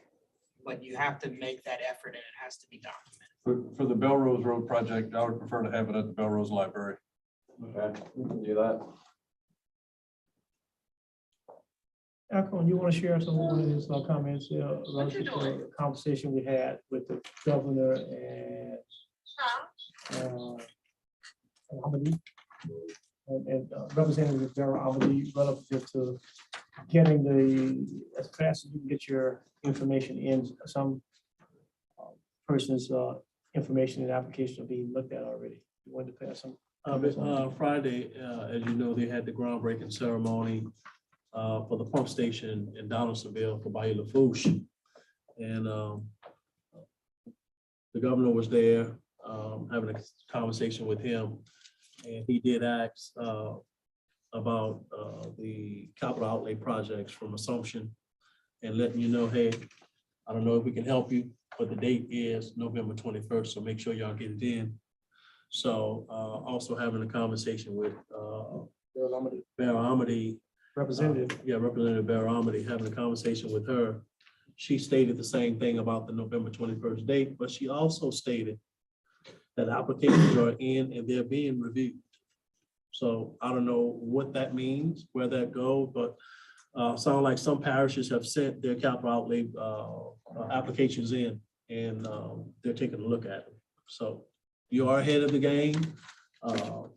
But you have to make that effort and it has to be documented. For the Belrose Road project, I would prefer to have it at the Belrose Library. Okay, we can do that. Alcon, you want to share some of his comments relative to the conversation we had with the governor and Amadee and Representative Darrell Amadee relative to getting as fast as you can get your information in, some person's information and application are being looked at already. You wanted to pass some. Friday, as you know, they had the groundbreaking ceremony for the pump station in Donaldsonville for Bayou Lafourche. And the governor was there having a conversation with him. And he did ask about the capital outlay projects from Assumption and letting you know, hey, I don't know if we can help you, but the date is November 21st, so make sure y'all get it in. So also having a conversation with Bear Amity. Representative. Representative Bear Amity, having a conversation with her. She stated the same thing about the November 21st date, but she also stated that applications are in and they're being reviewed. So I don't know what that means, where that goes, but sound like some parishes have sent their capital outlay applications in and they're taking a look at them. So you are ahead of the game.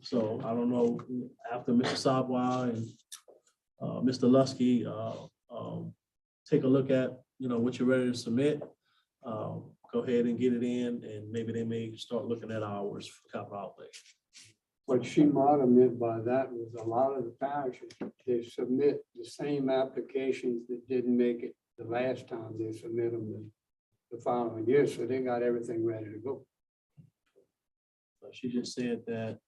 So I don't know, after Mr. Sabwa and Mr. Lusky, take a look at, what you're ready to submit. Go ahead and get it in, and maybe they may start looking at hours for capital outlay. What she might have meant by that was a lot of the parishes, they submit the same applications that didn't make it the last time, they submit them the following year, so they got everything ready to go. She just said that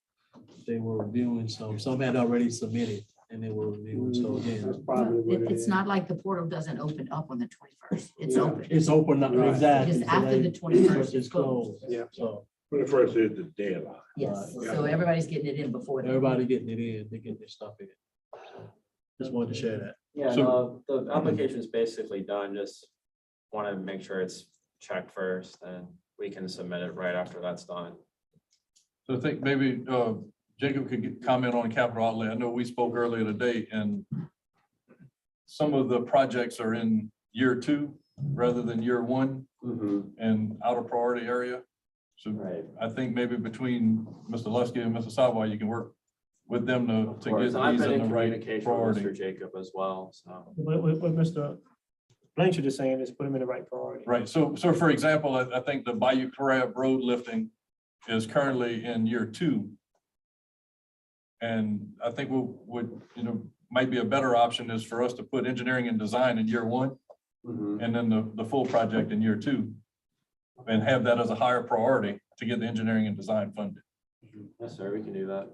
they were reviewing some had already submitted and they were reviewing, so again. That's probably what it It's is. not like the portal doesn't open up on the 21st. It's Yeah. open. It's open, not Right. exactly. Just after the 21st, it's closed. Yeah. So For the first is the deadline. Yes, Right. so everybody's getting it in before. then. everybody getting it in, they get their stuff in. So, just wanted to share that. Yeah, So- no, the application is basically done, just want to make sure it's checked first, and we can submit it right after that's done. So I think maybe Jacob could comment on capital outlay. I know we spoke earlier today, and some of the projects are in year 2 rather than year 1 and out of priority area. So Right. I think maybe between Mr. Lusky and Mr. Savoy, you can work with them to get And I've these been in in the right communication with Mr. priority. Jacob as well, so. What Mr. Blanchard is saying is put them in the right priority. Right, so for example, I think the Bayou Crab road lifting is currently in year 2. And I think would, might be a better option is for us to put engineering and design in year 1 and then the full project in year 2. And have that as a higher priority to get the engineering and design funded. Yes, sir, we can do that.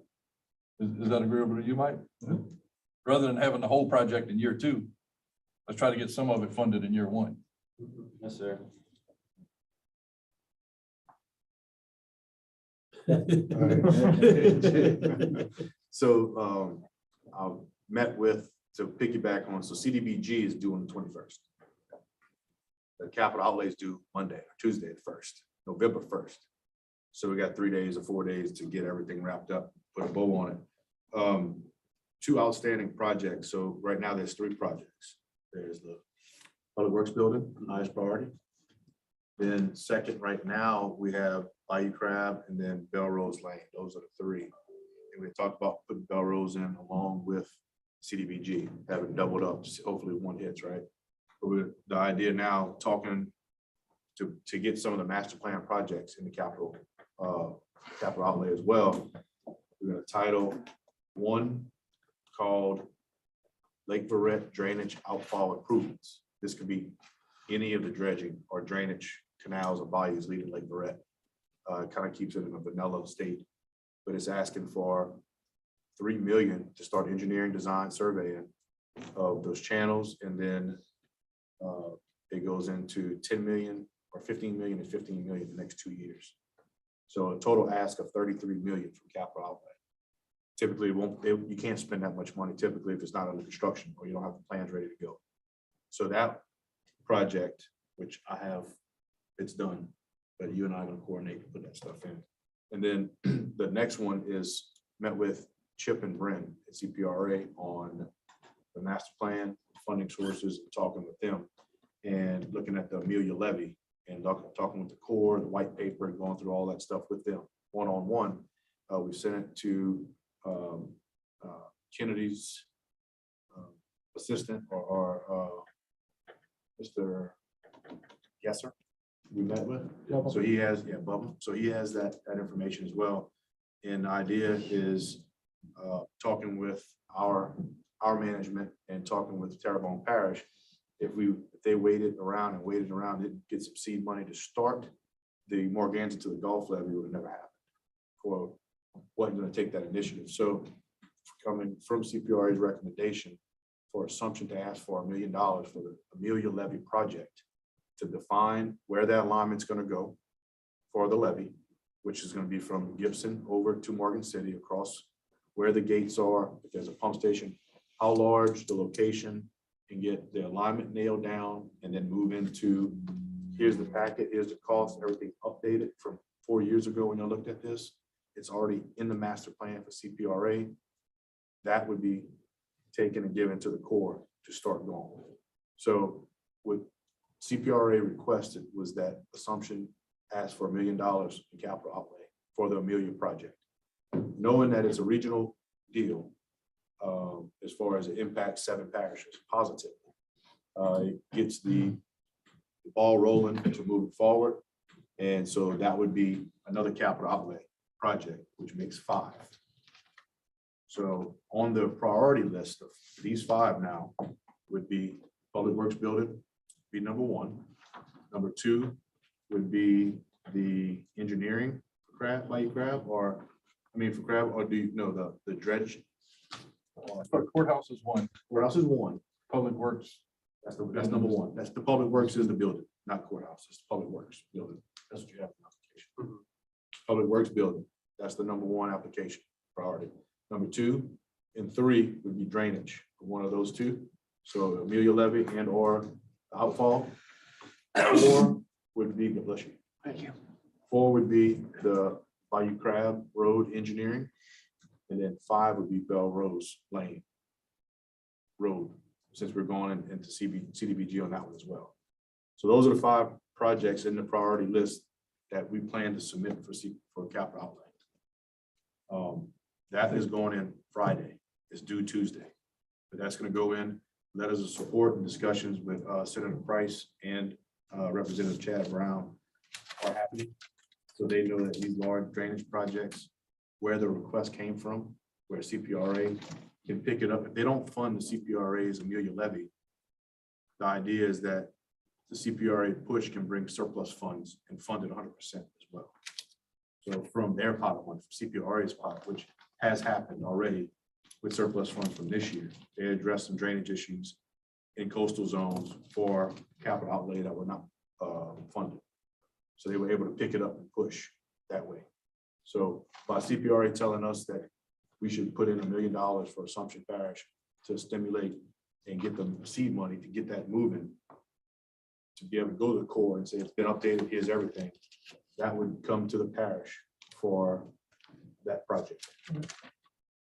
Is that agreeable to you, Mike? Rather than having the whole project in year 2, let's try to get some of it funded in year 1. Yes, sir. So I met with, to piggyback on, so CDBG is due on the 21st. The capital outlay is due Monday, or Tuesday, the 1st, November 1st. So we got 3 days or 4 days to get everything wrapped up, put a bow on it. 2 outstanding projects. So right now there's 3 projects. There's the Public Works Building, highest priority. Then second, right now, we have Bayou Crab and then Belrose Lane. Those are the 3. And we talked about putting Belrose in along with CDBG, having doubled up, hopefully 1 hits, right? But the idea now, talking to get some of the master plan projects in the capital outlay as well. We're gonna title 1 called Lake Verret Drainage Outfall Improvements. This could be any of the dredging or drainage canals or bayous leading Lake Verret. Kind of keeps it in a vanilla state, but it's asking for $3 million to start engineering, design, surveying of those channels, and then it goes into 10 million or 15 million and 15 million the next 2 years. So a total ask of 33 million from capital outlay. Typically, you can't spend that much money typically if it's not under construction or you don't have the plans ready to go. So that project, which I have, it's done, but you and I are gonna coordinate to put that stuff in. And then the next one is met with Chip and Bren at CPRA on the master plan, funding sources, talking with them and looking at the Amelia levy and talking with the Corps, the white paper, and going through all that stuff with them one-on-one. We sent it to Kennedy's assistant or Mr. Gesser we met with. So he has, Bubba. So he has that information as well. And the idea is talking with our management and talking with Terrebonne Parish. If they waited around, didn't get some seed money to start the Morganza to the Gulf levy, would have never happened. Or wasn't going to take that initiative. So coming from CPRA's recommendation for assumption to ask for $1 million for the Amelia levy project to define where that alignment's going to go for the levy, which is going to be from Gibson over to Morgan City, across where the gates are, if there's a pump station, how large, the location, and get the alignment nailed down, and then move into, here's the packet, here's the cost, everything updated from 4 years ago when I looked at this. It's already in the master plan for CPRA. That would be taken and given to the Corps to start going. So what CPRA requested was that assumption asked for $1 million in capital outlay for the Amelia project. Knowing that it's a regional deal, as far as it impacts 7 parishes positively. It gets the ball rolling to move forward. And so that would be another capital outlay project, which makes 5. So on the priority list of these 5 now would be Public Works Building, be number 1. Number 2 would be the engineering for crab, or do you know the dredge? Courthouse is 1. Courthouse is 1. Public Works. That's number 1. That's the Public Works is the building, not courthouse. It's the Public Works building. That's what you have in the application. Public Works building. That's the number 1 application priority. Number 2 and 3 would be drainage, one of those 2. So Amelia Levy and or outfall. 4 would be, bless you. Thank you. 4 would be the Bayou Crab Road engineering. And then 5 would be Belrose Lane Road, since we're going into CDBG on that one as well. So those are the 5 projects in the priority list that we plan to submit for capital outlay. That is going in Friday. It's due Tuesday. But that's going to go in letters of support and discussions with Senator Price and Representative Chad Brown are happening. So they know that these large drainage projects, where the request came from, where CPRA can pick it up. If they don't fund the CPRA's Amelia Levy, the idea is that the CPRA push can bring surplus funds and fund it 100% as well. So from their pot of money, from CPRA's pot, which has happened already with surplus funds from this year, they addressed some drainage issues in coastal zones for capital outlay that were not funded. So they were able to pick it up and push that way. So by CPRA telling us that we should put in $1 million for Assumption Parish to stimulate and get them seed money to get that moving, to be able to go to the core and say, it's been updated, here's everything, that would come to the parish for that project.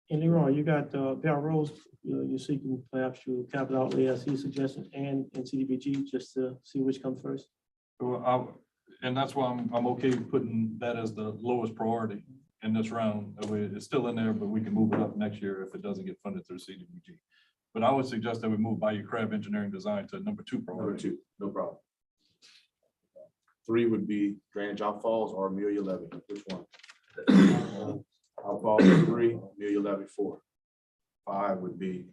And Leroy, you got Belrose, you're seeking perhaps your capital outlay as he suggested and CDBG, just to see which comes first. And that's why I'm okay putting that as the lowest priority in this round. That way it's still in there, but we can move it up next year if it doesn't get funded through CDBG. But I would suggest that we move Bayou Crab Engineering Design to number 2 priority. Number 2, no problem. 3 would be drainage outfalls or Amelia Levy. Which one? Outfalls 3, Amelia Levy 4. 5 would be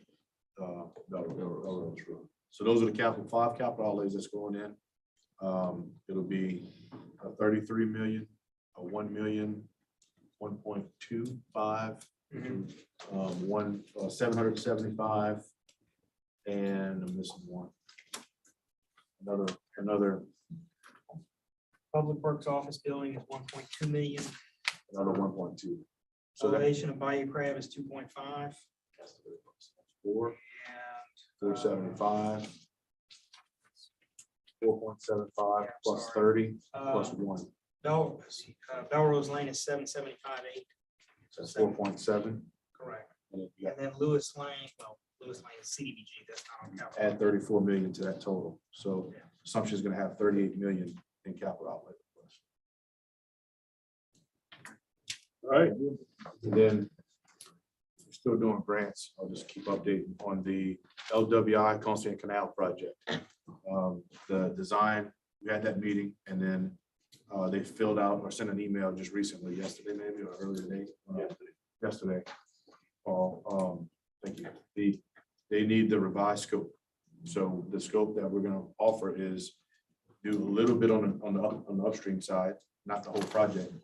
Belrose Road. So those are the 5 capital outlays that's going in. It'll be a 33 million, a 1 million, 1.25, 775, and I'm missing one. Another Public Works Office Building is 1.2 million. another 1.2. So that Elevation of Bayou Crab is 2.5. 475, 4.75 plus 30 plus 1. Belrose Lane is 775.8. That's 4.7. Correct. And then you And then Lewis Lane, Lewis Lane is CDBG, that's not on capital. add 34 million to that total. So Assumption is going to have 38 million in capital outlay. All right. And then we're still doing grants. I'll just keep updating on the LWI Constant Canal project. The design, we had that meeting, and then they filled out or sent an email just recently, yesterday maybe, or earlier today. Yesterday. Thank you. They need the revised scope. So the scope that we're going to offer is do a little bit on the upstream side, not the whole project,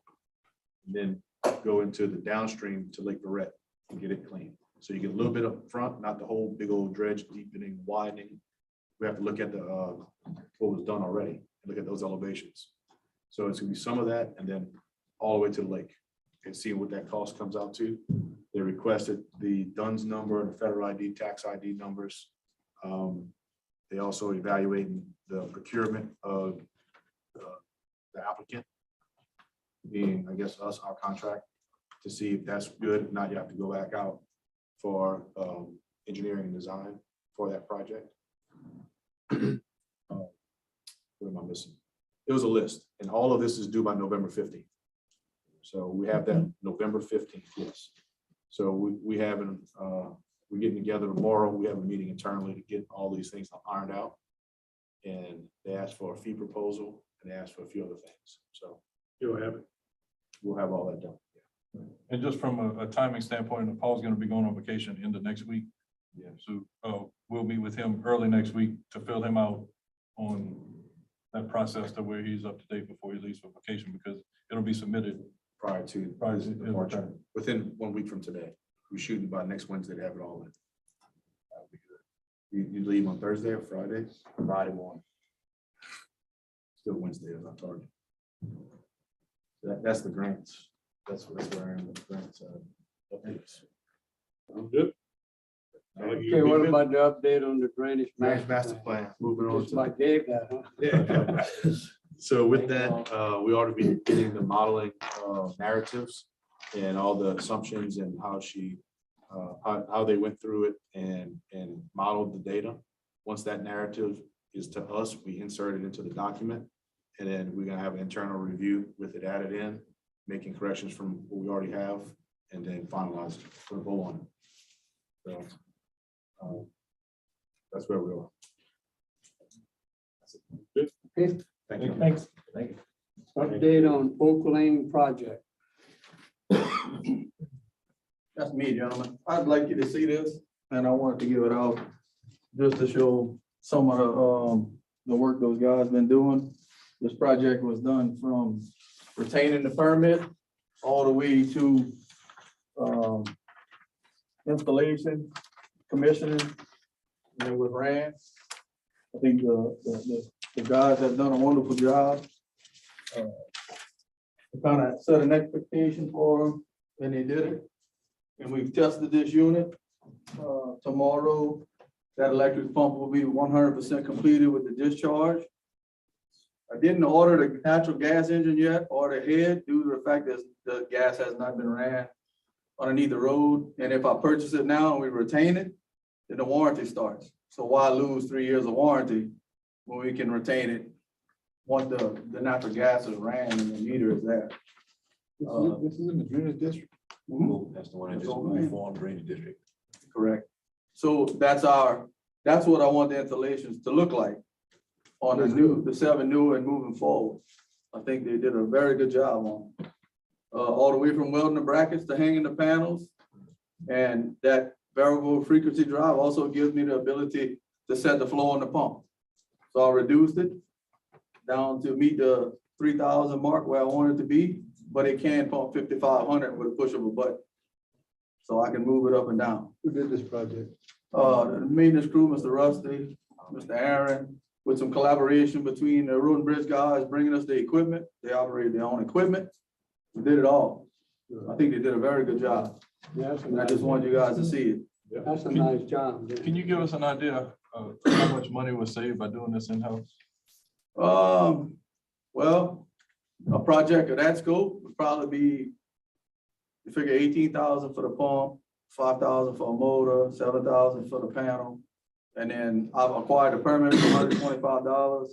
and then go into the downstream to Lake Verret and get it clean. So you get a little bit up front, not the whole big old dredge deepening, widening. We have to look at what was done already, look at those elevations. So it's gonna be some of that, and then all the way to the lake and see what that cost comes out to. They requested the DUNS number and the federal ID, tax ID numbers. They also evaluating the procurement of the applicant, being, I guess, us, our contract, to see if that's good. If not, you have to go back out for engineering and design for that project. What am I missing? It was a list, and all of this is due by November 15th. So we have that November 15th, yes. So we haven't we're getting together tomorrow. We have a meeting internally to get all these things ironed out. And they asked for a fee proposal and they asked for a few other things. So You'll have it. we'll have all that done. And just from a timing standpoint, Paul's gonna be going on vacation into next week. Yeah. So, we'll meet with him early next week to fill him out on that process to where he's up to date before he leaves for vacation, because it'll be submitted Prior to prior to his his departure, return. within 1 week from today. We're shooting by next Wednesday to have it all in. That'll be good. You leave on Thursday or Friday? Friday morning. Still Wednesday is our target. That's the grants. That's where I am with the grants. Updates. I'm good. Okay, what about the update on the drainage? Drainage master plan, moving on Just to. like Dave got, huh? So with that, we ought to be getting the modeling narratives and all the assumptions and how she, how they went through it and modeled the data. Once that narrative is to us, we insert it into the document. And then we're gonna have an internal review with it added in, making corrections from what we already have, and then finalize for the vote on it. So that's where we are. Okay, Thank you. Thanks. Thank you. update on Oak Lane project. That's me, gentlemen. I'd like you to see this, and I wanted to give it out just to show some of the work those guys been doing. This project was done from retaining the permit all the way to installation, commissioning, and it was ran. I think the guys have done a wonderful job. Kind of set an expectation for them, and they did it. And we've tested this unit. Tomorrow, that electric pump will be 100% completed with the discharge. I didn't order the natural gas engine yet or the head due to the fact that the gas has not been ran underneath the road. And if I purchase it now and we retain it, then the warranty starts. So why lose 3 years of warranty when we can retain it once the natural gas is ran and the meter is there? This is in the drainage district. That's the one that just reformed drainage district. Correct. So that's what I want the installations to look like on the 7 new and moving forward. I think they did a very good job on it. All the way from welding the brackets to hanging the panels. And that variable frequency drive also gives me the ability to set the flow on the pump. So I reduced it down to meet the 3,000 mark where I want it to be, but it can pump 5,500 with a push of a button. So I can move it up and down. Who did this project? The maintenance crew, Mr. Rusty, Mr. Aaron, with some collaboration between the road and bridge guys bringing us the equipment. They operated their own equipment. We did it all. I think they did a very good job. Yes, And I just wanted you guys to see it. that's a nice job. Can you give us an idea of how much money was saved by doing this in-house? Well, a project of that scope would probably be, you figure 18,000 for the pump, 5,000 for a motor, 7,000 for the panel. And then I've acquired a permit for $125.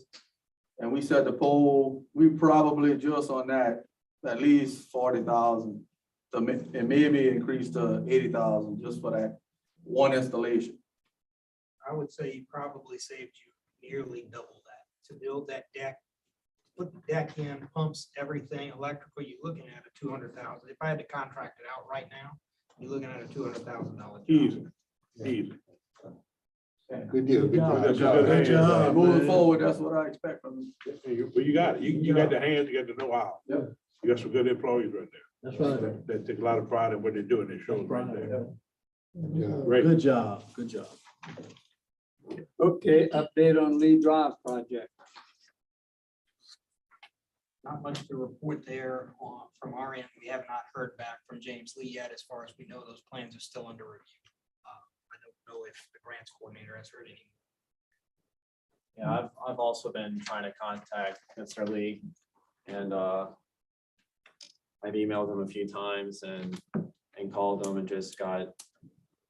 And we set the pole, we probably just on that, at least 40,000. And maybe increase to 80,000 just for that one installation. I would say he probably saved you nearly double that to build that deck. Put the deck in, pumps, everything, electrical, you're looking at a 200,000. If I had to contract it out right now, you're looking at a $200,000. Easy, easy. Good deal. Good job. Good job. Moving forward, that's what I expect from you. Well, you got it. You got the hands, you got the know-how. Yep. You got some good employees right there. That's right. That take a lot of pride in what they're doing. They show it right there. Yeah. Good job, good job. Okay, update on Lee Drive project. Not much to report there from our end. We have not heard back from James Lee yet. As far as we know, those plans are still under review. I don't know if the grants coordinator has heard any. Yeah, I've also been trying to contact Mr. Lee, and I've emailed him a few times and called him and just got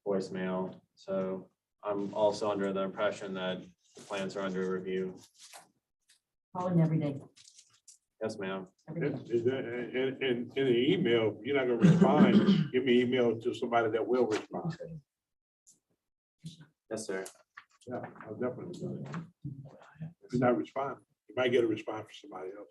voicemail. So I'm also under the impression that the plans are under review. Call him every day. Yes, ma'am. Every day. And in the email, you're not gonna respond. Give me email to somebody that will respond. Yes, sir. Yeah, I'll definitely do it. If you're not responding, you might get a response from somebody else.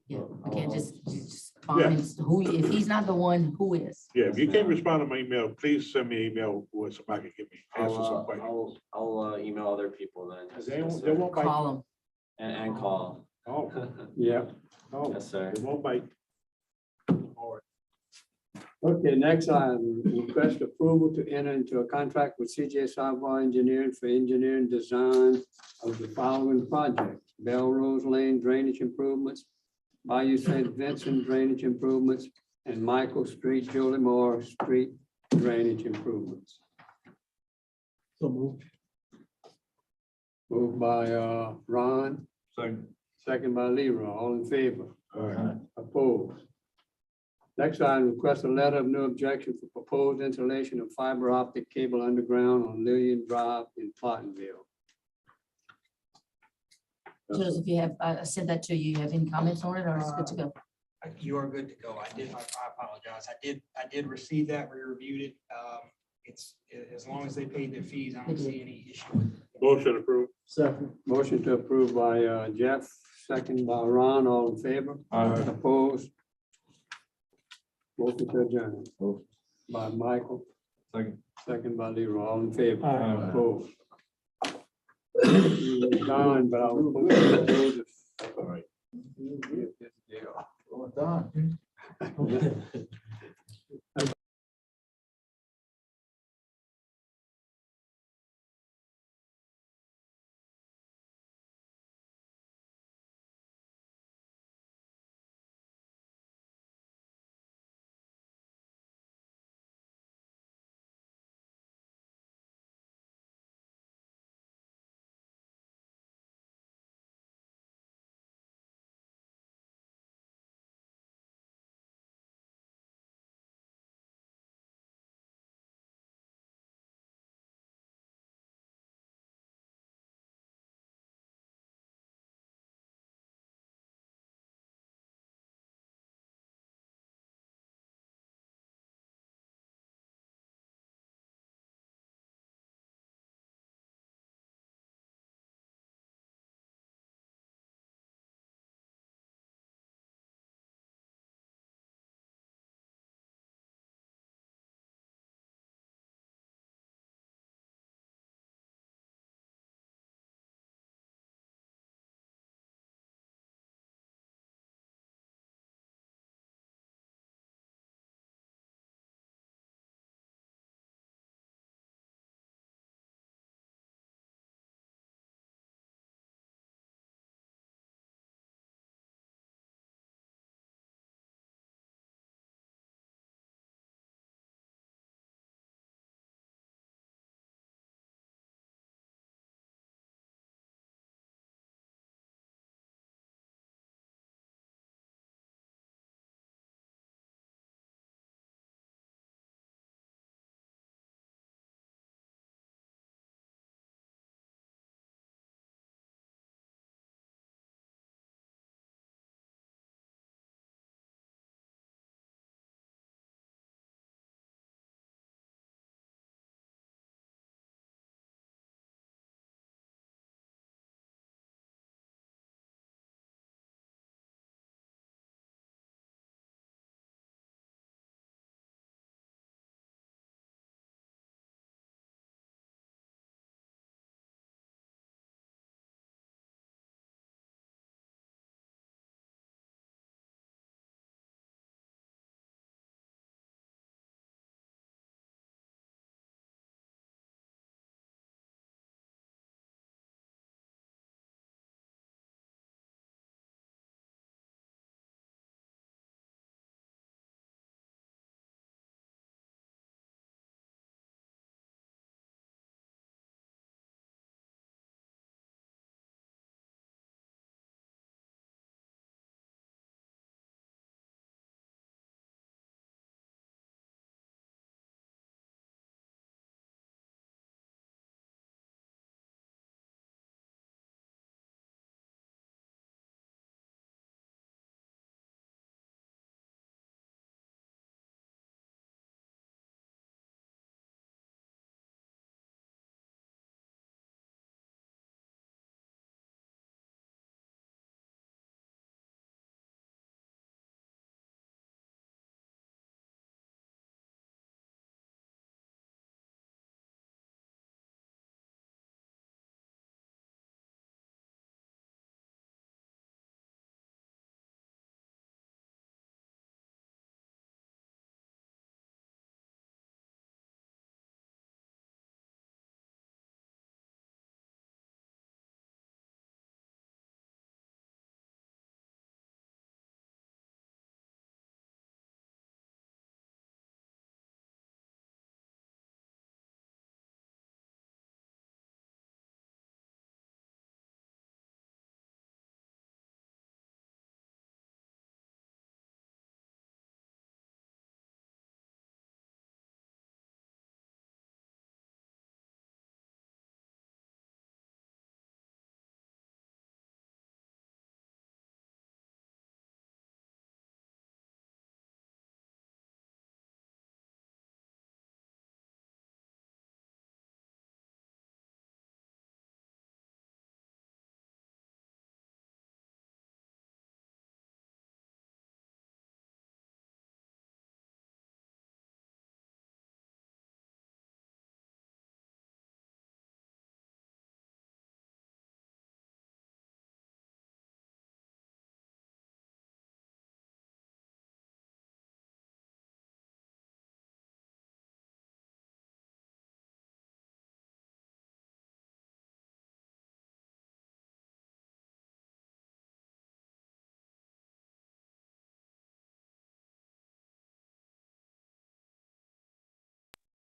Yeah, you can't just find who, if he's not the one, who is? Yeah, if you can't respond to my email, please send me an email where somebody can give me answers to some questions. I'll email other people then. They won't bite. Call him. And call. Oh, Yeah. oh, Yes, sir. they won't bite. All right. Okay, next item, request approval to enter into a contract with CJ Savoy Engineering for engineering design of the following projects: Belrose Lane drainage improvements, Bayou St. Vincent drainage improvements, and Michael Street, Julie Moore Street drainage improvements. So moved. Moved by Ron, Second. second by Leroy, all in favor? All right. Opposed. Next item, request a letter of no objection for proposed installation of fiber optic cable underground on Lillian Drive in Plottenville. Joseph, you have, I sent that to you. You have any comments on it or it's good to go? You are good to go. I apologize. I did receive that. We reviewed it. It's, as long as they paid their fees, I don't see any issue with it. Motion approved. Second. Motion to approve by Jeff, second by Ron, all in favor? Opposed? Motion to adjourn. By Michael, Second. second by Leroy, all in favor? Aye. Opposed? Done, but I was. Joseph. All right. Done.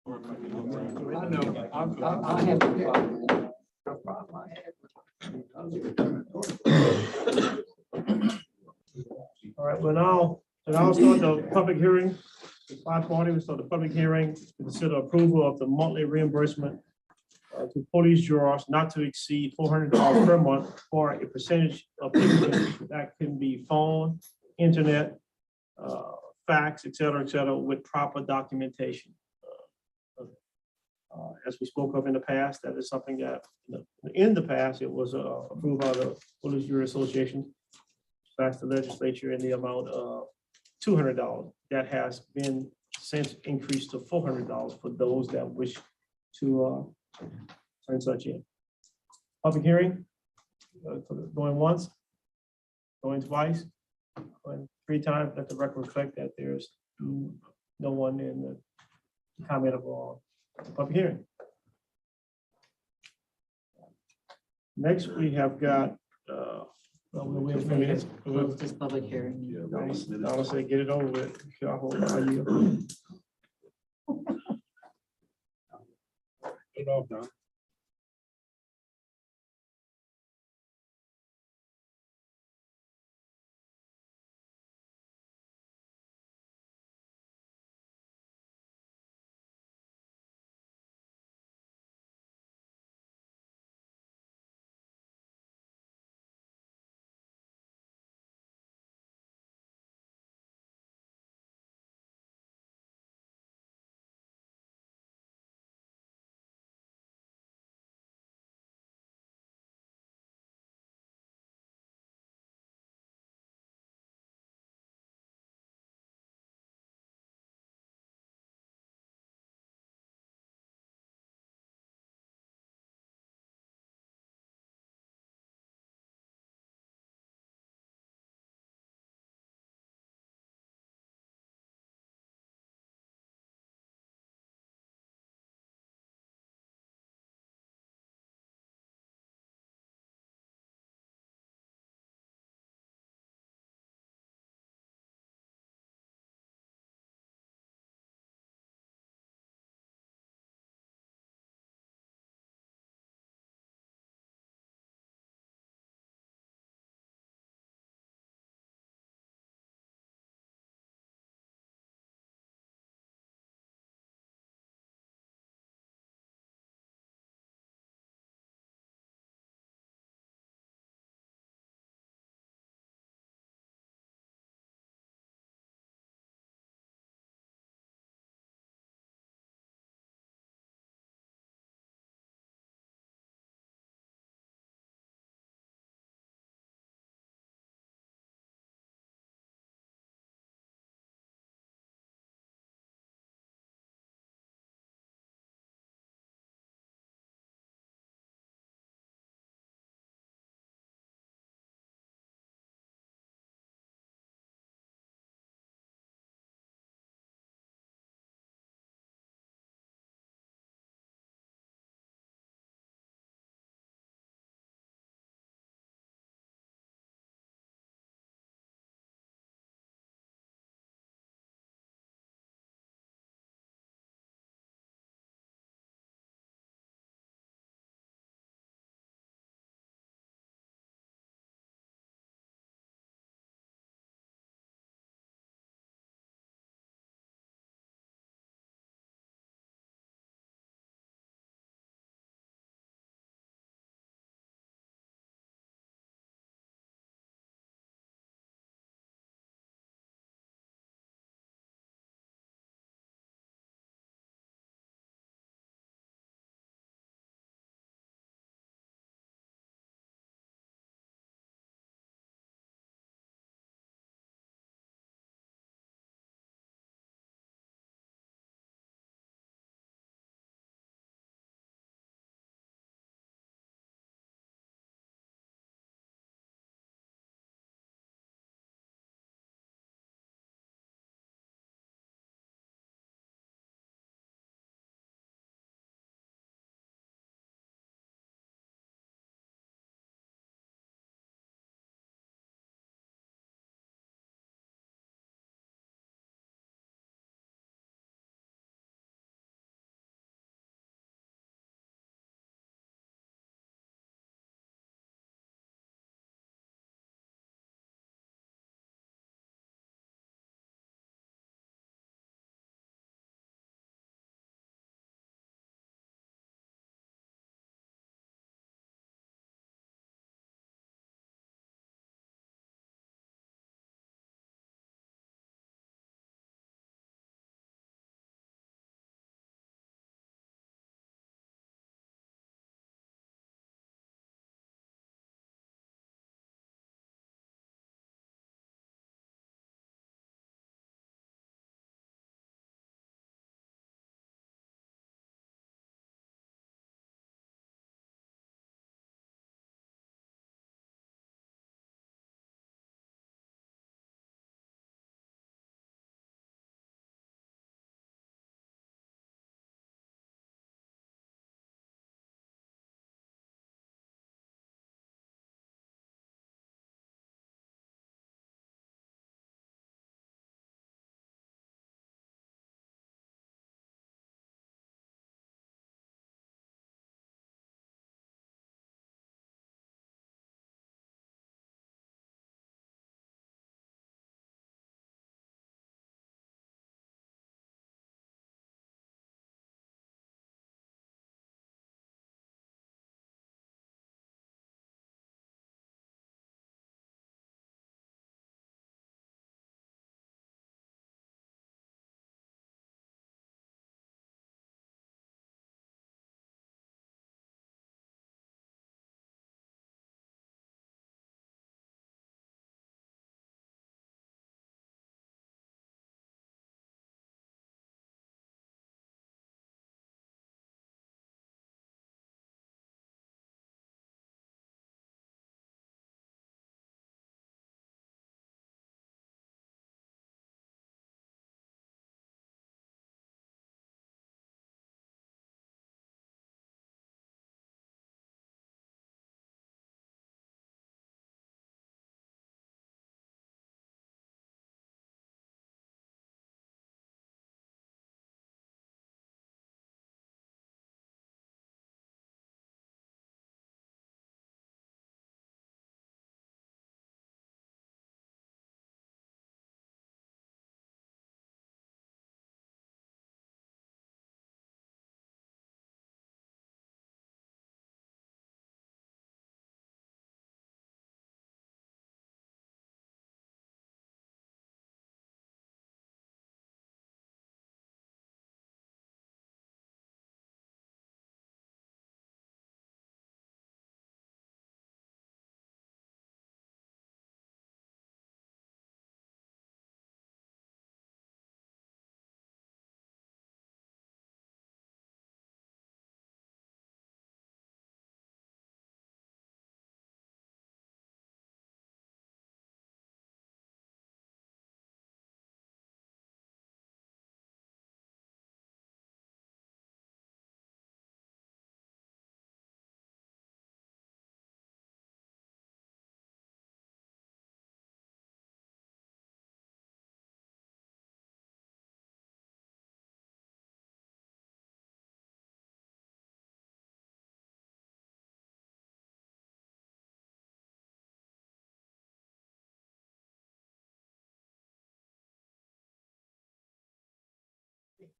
know, I have a problem. No problem I have. All right, we'll now start the public hearing. 5:40, we start the public hearing to consider approval of the monthly reimbursement to police jurors not to exceed $400 per month for a percentage of income that can be phone, internet, fax, et cetera, with proper documentation. As we spoke of in the past, that is something that, in the past, it was approved by the Police Jury Association, passed the legislature in the amount of $200. That has been since increased to $400 for those that wish to turn such in. Public hearing, going once, going twice, going 3 times. Let the record reflect that there's no one in the comment of the public hearing. Next, we have got, we'll wait a few minutes. Close this public hearing. Donna said, get it over with. I'll hold by you. Get off now.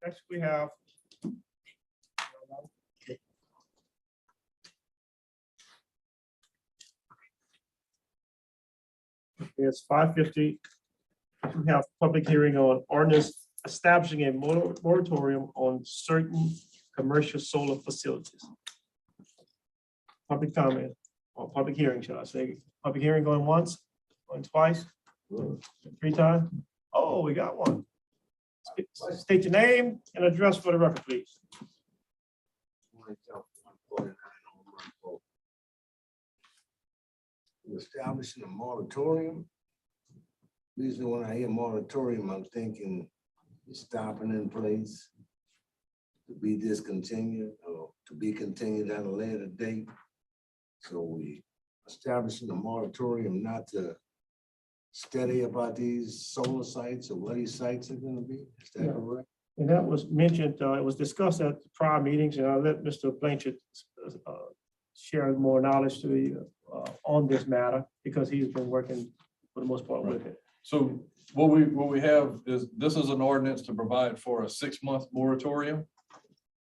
next we have. It's 5:50. We have public hearing on ordinance establishing a moratorium on certain commercial solar facilities. Public comment, or public hearing, shall I say. Public hearing going once, going twice, 3 times. Oh, we got one. State your name and address for the record, please. Establishing a moratorium. Usually when I hear moratorium, I'm thinking it's stopping in place to be discontinued or to be continued at a later date. So we establishing a moratorium not to study about these solar sites or what these sites are gonna be. Is that Yeah. correct? And that was mentioned, it was discussed at prior meetings, and I'll let Mr. Blanchard share more knowledge to you on this matter, because he's been working for the most part with it. So what we have is, this is an ordinance to provide for a 6-month moratorium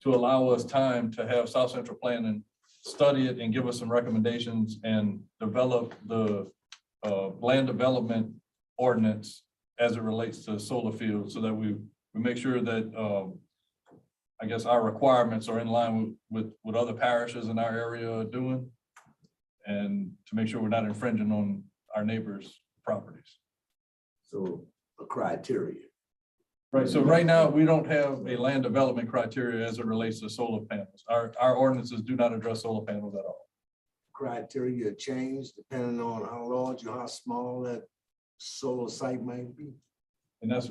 to allow us time to have South Central Planning study it and give us some recommendations and develop the land development ordinance as it relates to solar fields, so that we make sure that I guess our requirements are in line with what other parishes in our area are doing, and to make sure we're not infringing on our neighbors' properties. So a criteria. Right, so right now, we don't have a land development criteria as it relates to solar panels. Our ordinances do not address solar panels at all. Criteria change depending on how large or how small that solar site might be. And that's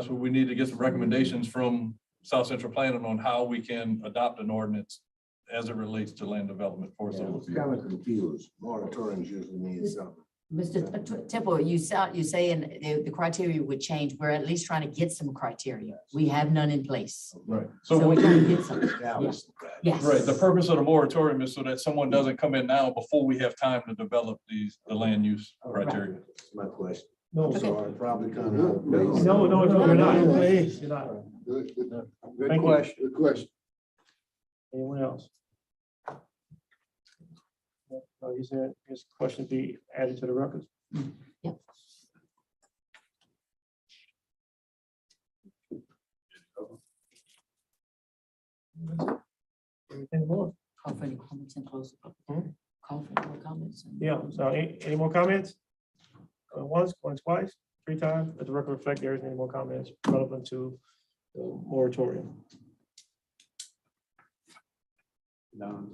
what we need to get some recommendations from South Central Planning on how we can adopt an ordinance as it relates to land development for Yeah, solar I'm fields. kind of confused. Moratoriums usually mean something. Mr. Temple, you saying the criteria would change. We're at least trying to get some criteria. We have none in place. Right. So So, we're trying to get some. Establish some criteria. Yes. right, the purpose of the moratorium is so that someone doesn't come in now before we have time to develop the land use criteria. That's my question. No, Okay. Sorry, probably kind of out of place. no, you're not. You're not. Good Thank you. question, good question. Anyone else? He said his question be added to the records. Yep. Anything more? Call for any comments and close the public hearing. Call for any more comments. and- Yeah, so any more comments? Once, going twice, 3 times, let the record reflect there isn't any more comments relevant to the moratorium. No.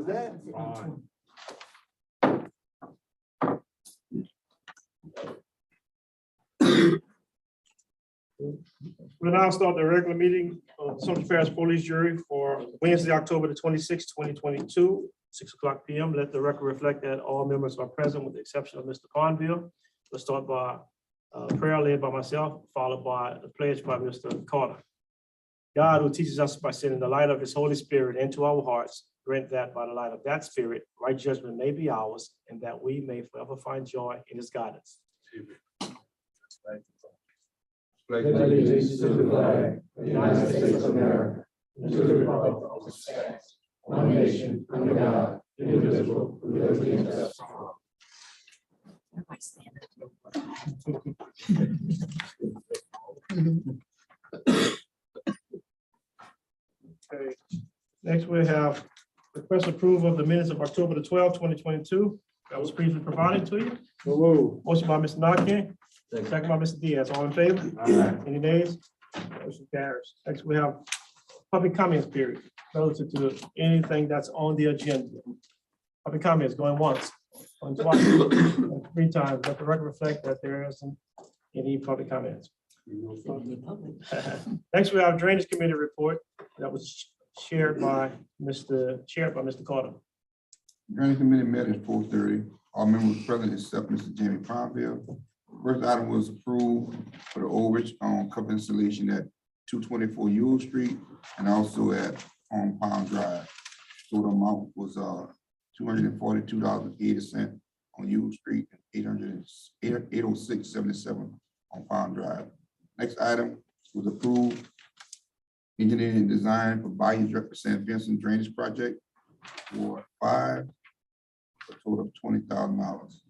For that? Fine. We'll now start the regular meeting of Central Parish Police Jury for Wednesday, October the 26th, 2022, 6:00 PM. Let the record reflect that all members are present with the exception of Mr. Conville. We'll start by prayer led by myself, followed by the pledge by Mr. Carter. God, who teaches us by sending the light of his Holy Spirit into our hearts, grant that by the light of that Spirit, right judgment may be ours, and that we may forever find joy in his guidance. Pledge allegiance to the flag of the United States of America, and to the republic for which it stands, one nation, under God, indivisible, with liberty and justice for all. Everybody stand Okay. Next, we have request approval of the minutes of October the 12th, 2022. That was previously provided to you. Motion by Mr. Nakane, second by Mr. Diaz. All in favor? Any nays? Motion carries. Next, we have public comments period relative to anything that's on the agenda. Public comments going once, going twice, and 3 times. Let the record reflect that there isn't any public comments. Next, we have Drainage Committee report that was chaired by Mr. Carter. Drainage Committee met at 4:30. All members present except Mr. Jamie Palmville. First item was approved for the overage on cover installation at 224 Ewell Street and also at on Pound Drive. Total amount was $242.80 on Ewell Street and $806.77 on Pound Drive. Next item was approved engineering and design for Bayous Represent Vincent Drainage Project for 5, for a total of $20,000.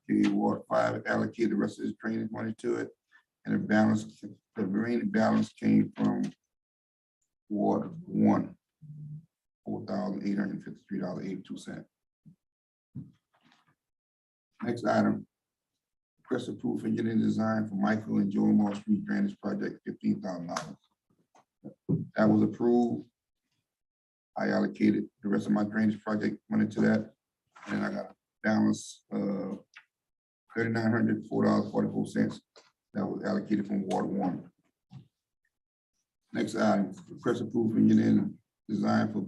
Okay, Ward 5 allocated the rest of his drainage money to it, and the remaining balance came from Ward 1, $4,853.82. Next item, request approval for engineering design for Michael and Joel Moore Street Drainage Project, $15,000. That was approved. I allocated the rest of my drainage project money to that, and I got a balance of $3,904.44 that was allocated from Ward 1. Next item, request approval for engineering design for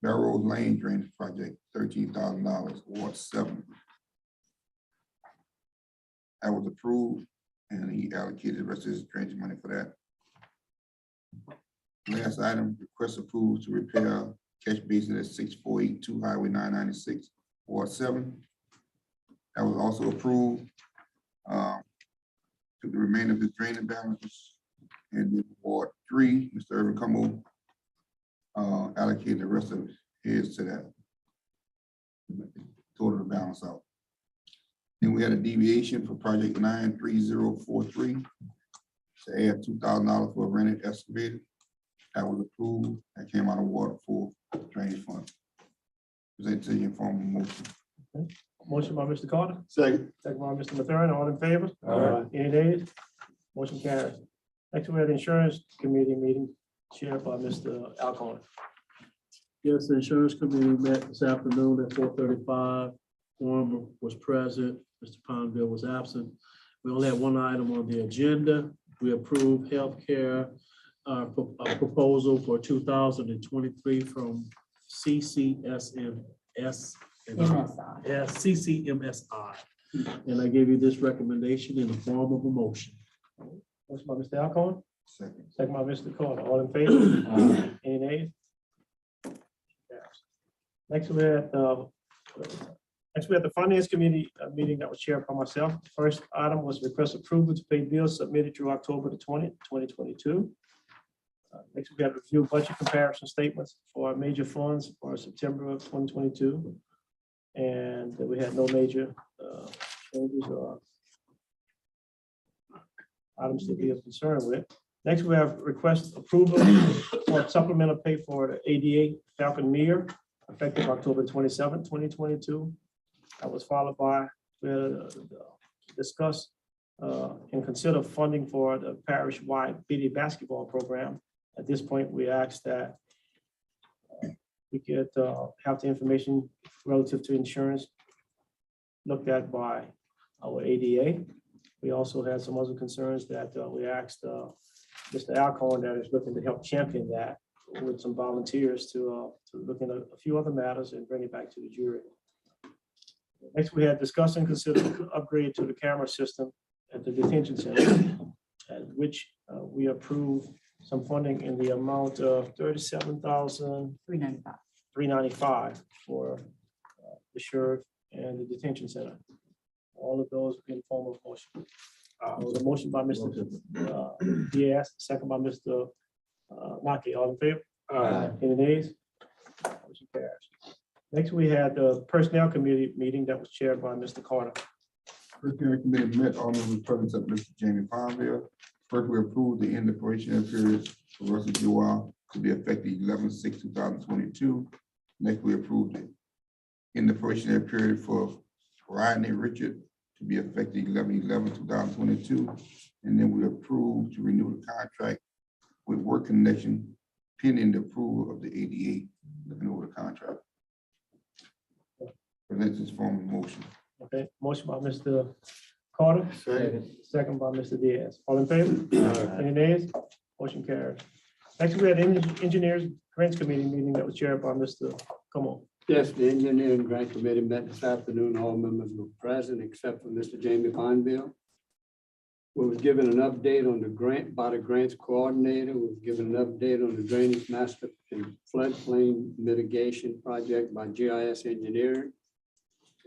Barrows Lane Drainage Project, $13,000, Ward 7. That was approved, and he allocated the rest of his drainage money for that. Last item, request approval to repair catch basin at 6482 Highway 996, Ward 7. That was also approved. Took the remainder of the drainage balance, and then Ward 3, Mr. Irvin Cumbo allocated the rest of his to that. Total the balance out. Then we had a deviation for project 93043 to add $2,000 for a rented excavator. That was approved. That came out of Water 4 drainage fund. Present to you in form of motion. Okay. Motion by Mr. Carter. Second. Second by Mr. Mathern. All in favor? Any nays? Motion carries. Next, we have the Insurance Committee meeting chaired by Mr. Alcorn. Yes, the insurance committee met this afternoon at 4:35. Quorum was present. Mr. Pondville was absent. We only have one item on the agenda. We approved healthcare proposal for 2023 from CCMSI. And I gave you this recommendation in the form of a motion. Motion by Mr. Alcorn. Second. Second by Mr. Carter. All in favor? Any nays? Next, we had the Finance Committee meeting that was chaired by myself. First item was request approval to pay bills submitted through October the 20th, 2022. Next, we have review budget comparison statements for major funds for September of 2022. And we had no major changes or items to be of concern with. Next, we have request approval for supplemental pay for the ADA Falcon Mir effective October 27th, 2022. That was followed by discuss and consider funding for the parish-wide BD basketball program. At this point, we ask that we could have the information relative to insurance looked at by our ADA. We also had some other concerns that we asked Mr. Alcorn that is looking to help champion that with some volunteers to look into a few other matters and bring it back to the jury. Next, we had discuss and consider upgrade to the camera system at the detention center, at which we approved some funding in the amount of $37,395 for the sheriff and the detention center. All of those in form of motion. The motion by Mr. Diaz, second by Mr. Maki. All in favor? Any nays? Motion carries. Next, we had the Personnel Committee meeting that was chaired by Mr. Carter. Personnel Committee met on the presence of Mr. Jamie Palmville. First, we approved the end of probationary period for Russell Joel to be effective 11/6/2022. Next, we approved it in the probationary period for Rodney Richard to be effective 11/11/2022. And then we approved to renew the contract with Work Connection pending the approval of the ADA, looking over the contract. Present this form of motion. Okay, motion by Mr. Carter. Second by Mr. Diaz. All in favor? Any nays? Motion carries. Next, we had Engineers Grants Committee meeting that was chaired by Mr. Come on. Yes, the Engineering Grant Committee met this afternoon. All members were present except for Mr. Jamie Pineville. We was given an update on the grant by the grants coordinator. We was given an update on the drainage master and floodplain mitigation project by GIS Engineering.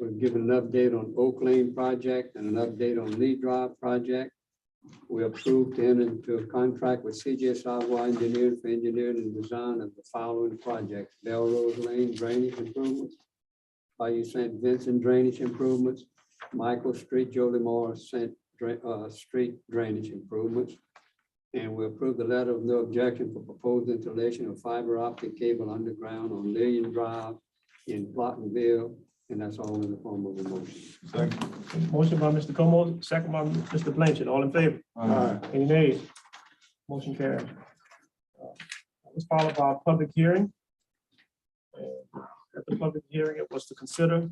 We've given an update on Oak Lane project and an update on Lee Drive project. We approved to enter into a contract with CJSI Engineering for engineering and design of the following projects: Belrose Lane drainage improvements, Bayou St. Vincent drainage improvements, Michael Street, Jolie Morris Street drainage improvements. And we approved the letter of no objection for proposed installation of fiber optic cable underground on Lillian Drive in Plottenville. And that's all in the form of a motion. Motion by Mr. Como, second by Mr. Blanchard. All in favor? Any nays? Motion carried. That was followed by a public hearing. At the public hearing, it was to consider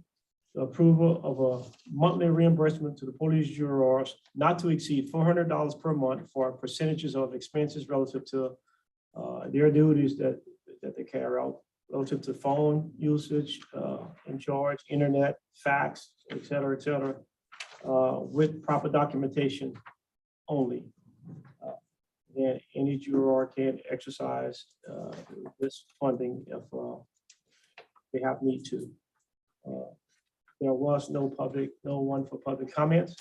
the approval of a monthly reimbursement to the police jurors not to exceed $400 per month for percentages of expenses relative to their duties that they carry out, relative to phone usage, in charge, internet, fax, et cetera, with proper documentation only. Then any juror can exercise this funding if they have need to. There was no one for public comments.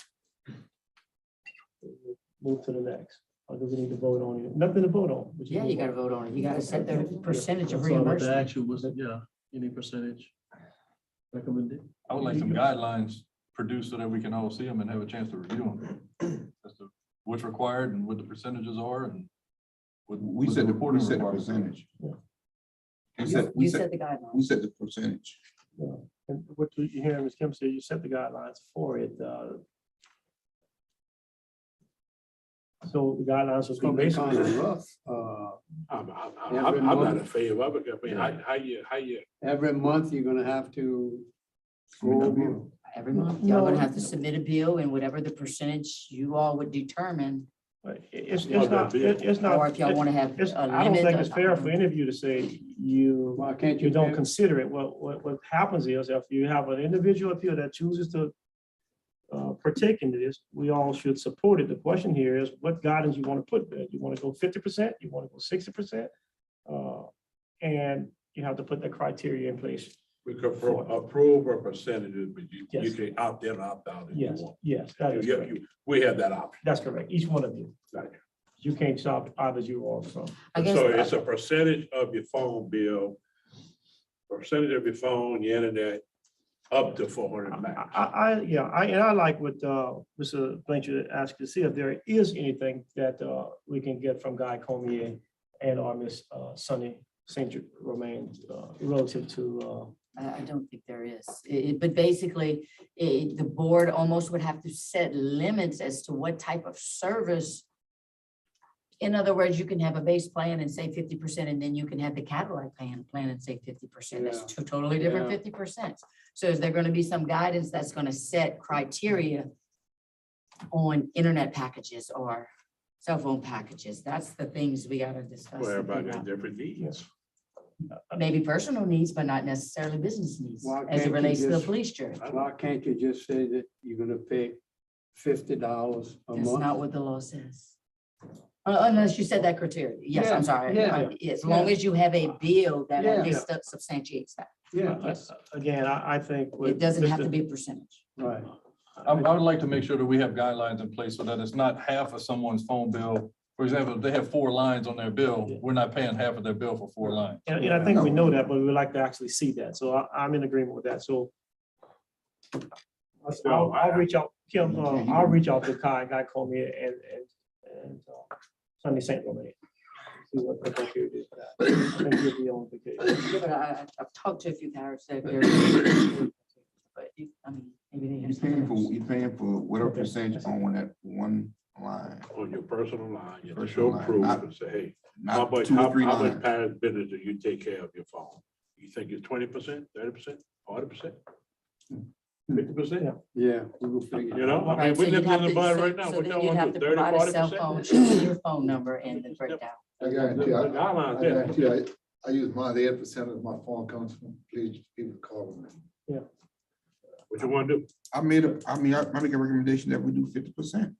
Move to the next. Or do we need to vote on it? Nothing to vote on. Yeah, you gotta vote on it. You gotta set the percentage of That's all that the reimbursement. action was, yeah, any percentage recommended. I would like some guidelines produced so that we can all see them and have a chance to review them. As to what's required and what the percentages are and what. We what set the reporting requirements are. percentage. Yeah. We You set set the guidelines. we set the percentage. Yeah. And what you hear Ms. Kim say, you set the guidelines for it. So the guidelines It's will gonna be be kind basically. of rough. I'm Every not month. in favor of it. I mean, how you, Every month, you're gonna have to go over. Every month, y'all gonna have to submit a bill and whatever the percentage you all would determine. It's Well, not, it's not. Or if y'all wanna have it's- a I don't think limit it's of- fair for any of you to say Why can't you don't pay- consider it. What happens is if you have an individual up here that chooses to partake in this, we all should support it. The question here is what guidance you want to put there. You want to go 50%, you want to go 60%? And you have to put that criteria in place. we could approve a percentage, but you Yes. can opt in, opt out if you Yes, want. yes, that is correct. We have that option. That's correct. Each one of you. Right. You can't stop either you or from. I guess- So it's a percentage of your phone bill, percentage of your phone, your internet, up to 400 max. I like what Mr. Blanchard asked to see if there is anything that we can get from Guy Cormier and or Miss Sunny St. Romain relative to. I don't think there is. But basically, the board almost would have to set limits as to what type of service In other words, you can have a base plan and say 50%, and then you can have the Cadillac plan and say 50%. That's Yeah. two totally different Yeah. 50%. So is there going to be some guidance that's going to set criteria on internet packages or cell phone packages? That's the things we got to discuss. Well, and everybody figure got out. different needs. Maybe personal needs, but not necessarily business needs, Why as can't it you relates to the just- police jury. Why can't you just say that you're gonna pay $50 a That's month? not what the law says. Unless you said that criteria. Yes, Yeah, I'm sorry. yeah, As long as you have a bill that Yeah. at least substantiates that. Yeah, Yes. Again, I think. It doesn't have to be a percentage. right. I would like to make sure that we have guidelines in place so that it's not half of someone's phone bill. For example, if they have 4 lines on their bill, we're not paying half of their bill for 4 lines. And I think we know that, but we would like to actually see that. So I'm in agreement with that. So I'll reach out, Kim, I'll reach out to Kai, guy called me and Sunday St. Romain. See what the criteria is for that. I think we'll be on vacation. Yeah, but I've talked to a few parish secretaries. But I mean, maybe they. You paying for whatever percentage on that one line. On your personal line, you have to Personal show line, proof not- and say, hey, Not how much, 2 or how 3 much lines. past business do you take care of your phone? You think it's 20%, 30%, 40%? 50%? Yeah, we will figure. You know, I mean, Right, so we're you'd living have in the to, mud so right now. so What then y'all you'd want have to to do, 30, provide a cell 40%? phone, showing your phone number and the breakdown. I guarantee, The guidelines, I yeah. guarantee, I use mine, 80% of my phone comes from police people calling me. What you want to do? I make a recommendation that we do 50%.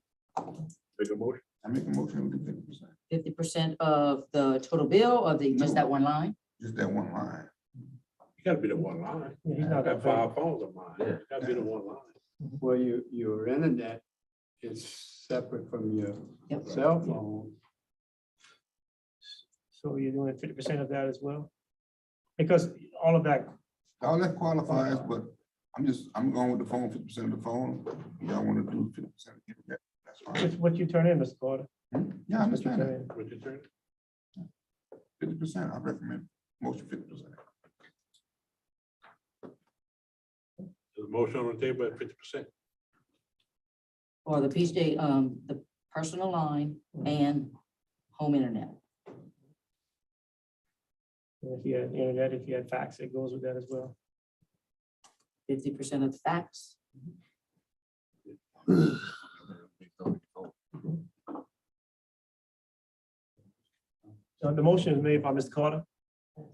Make a motion? I make a motion, we do 50%. 50% of the total bill or just that one line? Just that one line. You gotta be the one line. Yeah, he's I not got gonna 5 phones of mine. You gotta be the one line. Well, your internet is separate from your Yep. cell phone. So you're doing 50% of that as well? Because all of that, All that qualifies, but I'm going with the phone, 50% of the phone. Y'all want to do 50% of internet, that's fine. it's what you turn in, Mr. Carter. Yeah, I It's what you understand turn that. in. What you turn? 50%, I recommend motion 50%. There's a motion on the table at 50%. Or the PJ, the personal line and home internet. And if you had internet, if you had fax, it goes with that as well. 50% of the fax. So the motion is made by Mr. Carter.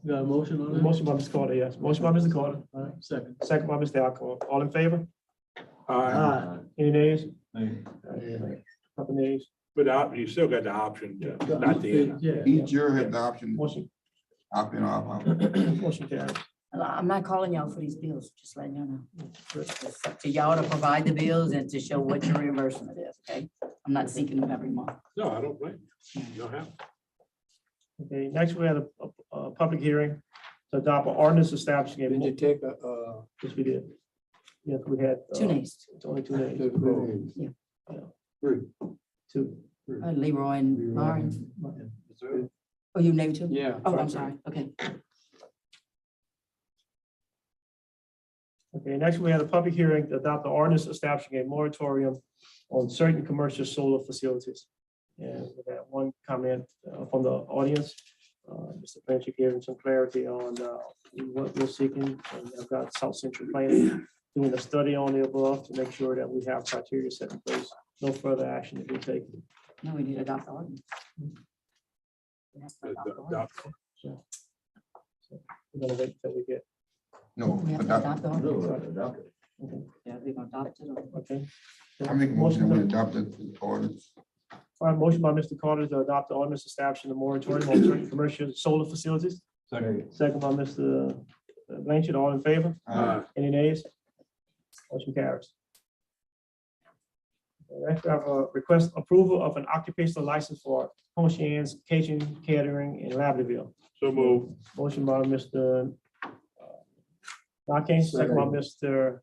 You got a motion on it? Motion by Mr. Carter, yes. Motion by Mr. Carter. All right, second. Second by Mr. Alcoa. All in favor? Aye. Any nays? Hey, Couple nays. But you still got the option, not the end. Yeah. Each juror has the option, Motion, opt in or opt out. motion carries. I'm not calling y'all for these bills, just letting y'all know. It's up to y'all to provide the bills and to show what your reimbursement is, okay? I'm not seeking them every month. No, I don't blame you. You don't have. to. Okay, next we had a public hearing to adopt an ordinance establishing a. Did you take a, Yes, we did. Yes, we had. 2 nays, It's only 2 nays. Three. Two. Leroy and Lauren. Oh, you named 2? Yeah. Oh, I'm sorry, okay. Okay, next we had a public hearing to adopt the ordinance establishing a moratorium on certain commercial solar facilities. And we got one comment from the audience. Mr. Blanchard gave him some clarity on what we're seeking. And I've got South Central Planning doing a study on the above to make sure that we have criteria set in place. No further action to be taken. No, we need to adopt the ordinance. We have to adopt the ordinance. So we're gonna wait until we get. No, We have to adopt, adopt the ordinance. Okay. Yeah, we're gonna adopt it. Okay. I make a motion that we adopt the ordinance. All right, motion by Mr. Carter to adopt the ordinance establishing a moratorium on certain commercial solar facilities. second. Second by Mr. Blanchard, all in favor? Any nays? Motion carries. Next, we have a request approval of an occupational license for Hoshian's Catering, Catering in Labadville. So move. Motion by Mr. Nakane, second by Mr.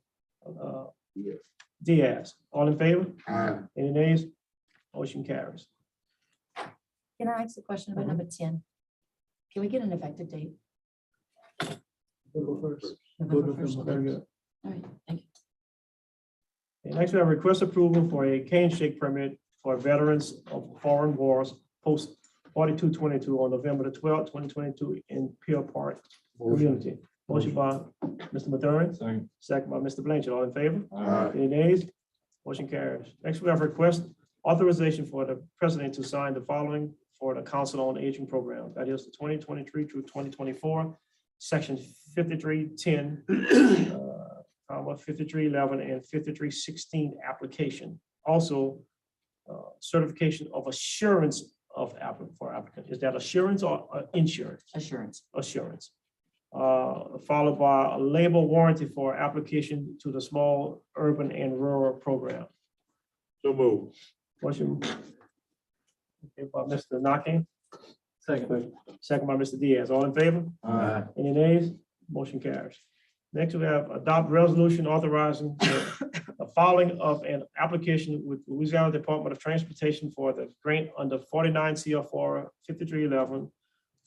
Diaz. All in favor? Any nays? Motion carries. Can I ask a question about number 10? Can we get an effective date? Go first. November 1st, Very okay. good. All right, thank you. Okay, next, we have request approval for a cane shake permit for veterans of foreign wars Post 4222 on November the 12th, 2022 in Pier Park Community. Motion by Mr. Mathurin, Second. second by Mr. Blanchard. All in favor? Aye. Any nays? Motion carries. Next, we have request authorization for the president to sign the following for the Council on Aging Program. That is the 2023 through 2024, section 5310, 5311, and 5316 application. Also, certification of assurance of for applicant. Is that assurance or insurance? Assurance. Assurance. Followed by a labor warranty for application to the small urban and rural program. So move. Motion. Okay, by Mr. Knocking, Second. second by Mr. Diaz. All in favor? Aye. Any nays? Motion carries. Next, we have adopt resolution authorizing the filing of an application with Louisiana Department of Transportation for the grant under 49 CFR 5311,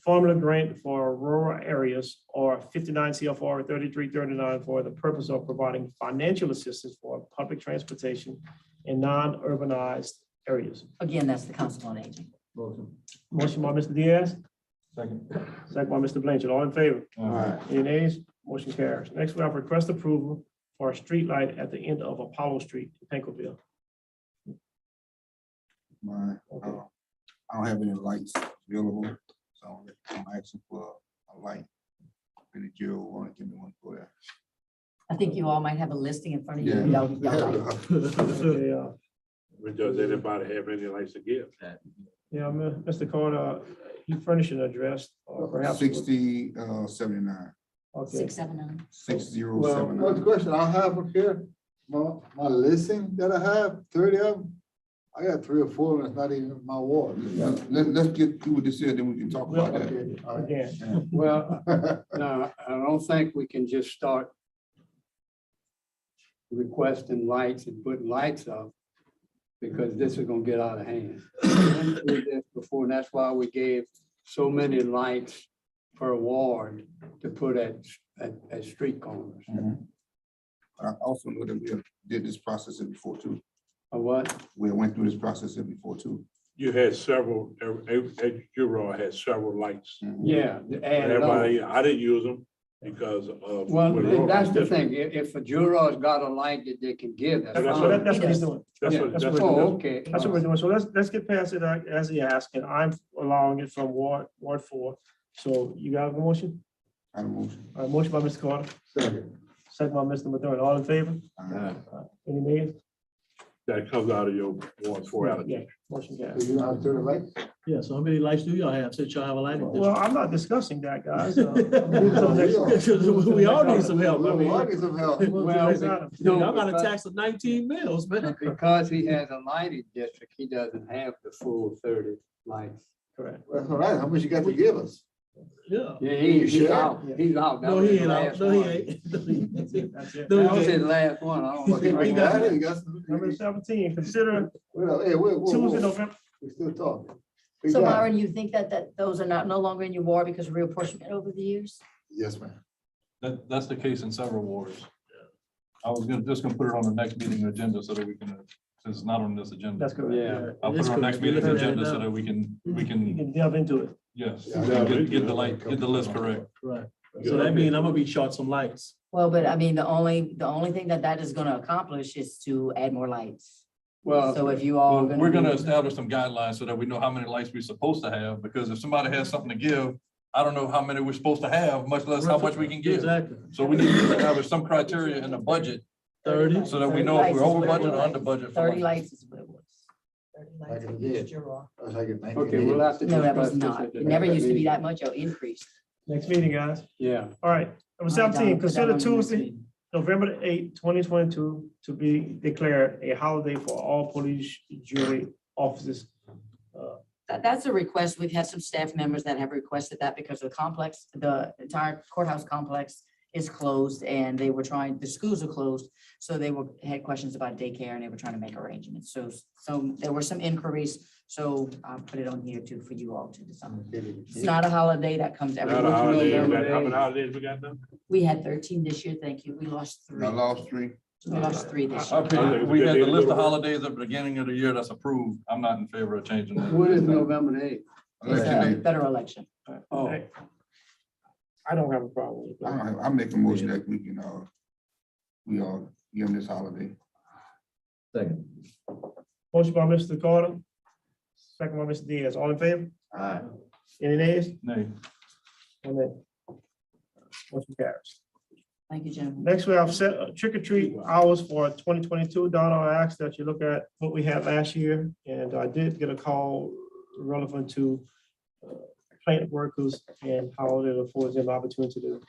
formula grant for rural areas, or 59 CFR 3339 for the purpose of providing financial assistance for public transportation in non-urbanized areas. Again, that's the Council on Aging. Motion by Mr. Diaz, Second. second by Mr. Blanchard. All in favor? Aye. Any nays? Motion carries. Next, we have request approval for a street light at the end of Apollo Street in Pinkleville. I don't have any lights available, so I'm asking for a light. Billy Joe want to give me one for that. I think you all might have a listing in front of you. Yeah. Okay, Does anybody have any lights to give? yeah, Mr. Carter, he furnished an address, or perhaps. 6079. Okay, 679. 6079. One question I have up here, my listing that I have, 30 of them. I got 3 or 4, and it's not even my ward. Let's get through this here, then we can talk about that. Okay, all right. again, Well, no, I don't think we can just start requesting lights and putting lights up, because this is gonna get out of hand. We went through this before, and that's why we gave so many lights per ward to put at street corners. I also know that we did this process here before too. Or what? We went through this process here before too. You had several, Euro had several lights. Yeah. add it on. Everybody, I didn't use them because of. Well, with Laura. that's the thing. If a juror's got a light that they can give, that's that's fine. what he's doing. That's Yeah. what we're Oh, doing. okay. That's what we're doing. So let's get past it as he asked, and I'm allowing it from Ward 4. So you got a motion? I don't motion. All right, motion by Mr. Carter, Second. second by Mr. Mathurin. All in favor? Any nays? That comes out of your Ward 4 Yeah, allocation. motion So carries. you know how to turn the light? Yeah, so how many lights do y'all have since y'all have a lighting Well, district? I'm not discussing that, guys. We all need some help. I mean, I need some help. Well, y'all got a tax of 19 mils, man. Because he has a lighting district, he doesn't have the full 30 lights. Correct. That's all right. How much you got to give us? Yeah. Yeah, he's sure? out. He's out. That No, was he his ain't out. last No, he one. ain't. That's it. That's it. No, That was he his ain't. last one. I don't know. You got it? You got some- Number 17, consider Well, hey, Tuesday, November. We're still talking. We So got it. Myron, you think that those are no longer in your ward because of reapportionment over the years? Yes, ma'am. That's the case in several wards. I was just gonna put it on the next meeting agenda so that we can, since it's not on this agenda. That's correct. Yeah. I'll put it on next meeting's agenda so that we can, You can delve into it. yes, Yeah, get the list correct. Right. So that means I'm gonna be short some lights. Well, but I mean, the only thing that is gonna accomplish is to add more lights. Well, So if you all. Well, we're gonna establish some guidelines so that we know how many lights we're supposed to have, because if somebody has something to give, I don't know how many we're supposed to have, much less how much we can give. Exactly. So we need to establish some criteria in the budget 30. so that we know if we're over budget or under budget. for 30 lights. lights is what it was. 30 Like lights it for did. each juror. That's like it. okay, we'll have to. No, that was discuss this not. at the It never next used to be meeting. that much or increased. Next meeting, guys. Yeah. All right. Number All right, Don, 17, put that on consider the next Tuesday, meeting. November the 8th, 2022, to be declared a holiday for all police jury offices. That's a request. We've had some staff members that have requested that because the entire courthouse complex is closed and the schools are closed. So they had questions about daycare and they were trying to make arrangements. So there were some inquiries. So I'll put it on here too for you all to decide. It's not a holiday that comes every Not a week. holiday. November. How many holidays we got now? We had 13 this year. Thank you. We lost 3. I lost 3. We lost 3 this I year. think we had the list of holidays at the beginning of the year that's approved. I'm not in favor of changing that. What is November the 8th? It's a federal election. Oh, I don't have a problem with that. I make a motion that we can, we all give them this holiday. Second. Motion by Mr. Carter, second by Mr. Diaz. All in favor? Aye. Any nays? Nay. One nay. Motion carries. Thank you, Jim. Next, we have set trick or treat hours for 2022. Donna, I asked that you look at what we had last year, and I did get a call relevant to plant workers and how it affords them opportunity to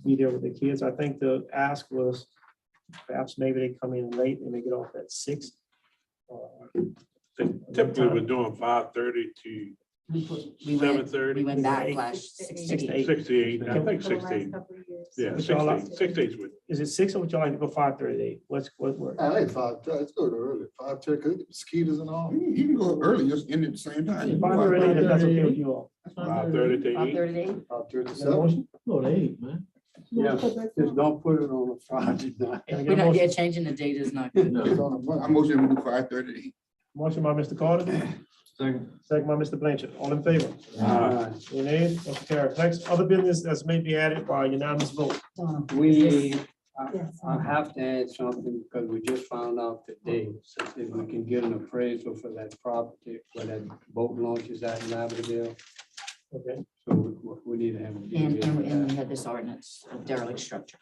be there with the kids. I think the ask was perhaps maybe they come in late and they get off at 6. Typically, we're doing 5:30 to We 7:30. went backlash 6 to 8. 6 to 8, I think 6 to 8. Yeah, Which 6 y'all to like? 8, 6 to 8 is with. Is it 6 or would you like to go 5:30? What work? I like 5, let's go to early, 5:30, cause mosquitoes and all. You can go early, just end at the same time. 5:30, if that's okay with you all. 5:30 to 8. 5:30 to 8? 5:30 to Is there a motion? Go to 8, man. yeah, just don't put it on a Friday night. Can I get We're a not, yeah, motion? changing the date is not good. It's on a Monday. I motion we do 5:30 to 8. Motion by Mr. Carter, Second. second by Mr. Blanchard. All in favor? Aye. Any nays? Motion carries. Next, other business that's may be added by unanimous vote. We, I have to add something because we just found out today, if we can get an appraisal for that property where that boat launch is at in Laverdale. Okay. So we need to have. a And, deal and, with and we that. had this ordinance of derelict structure.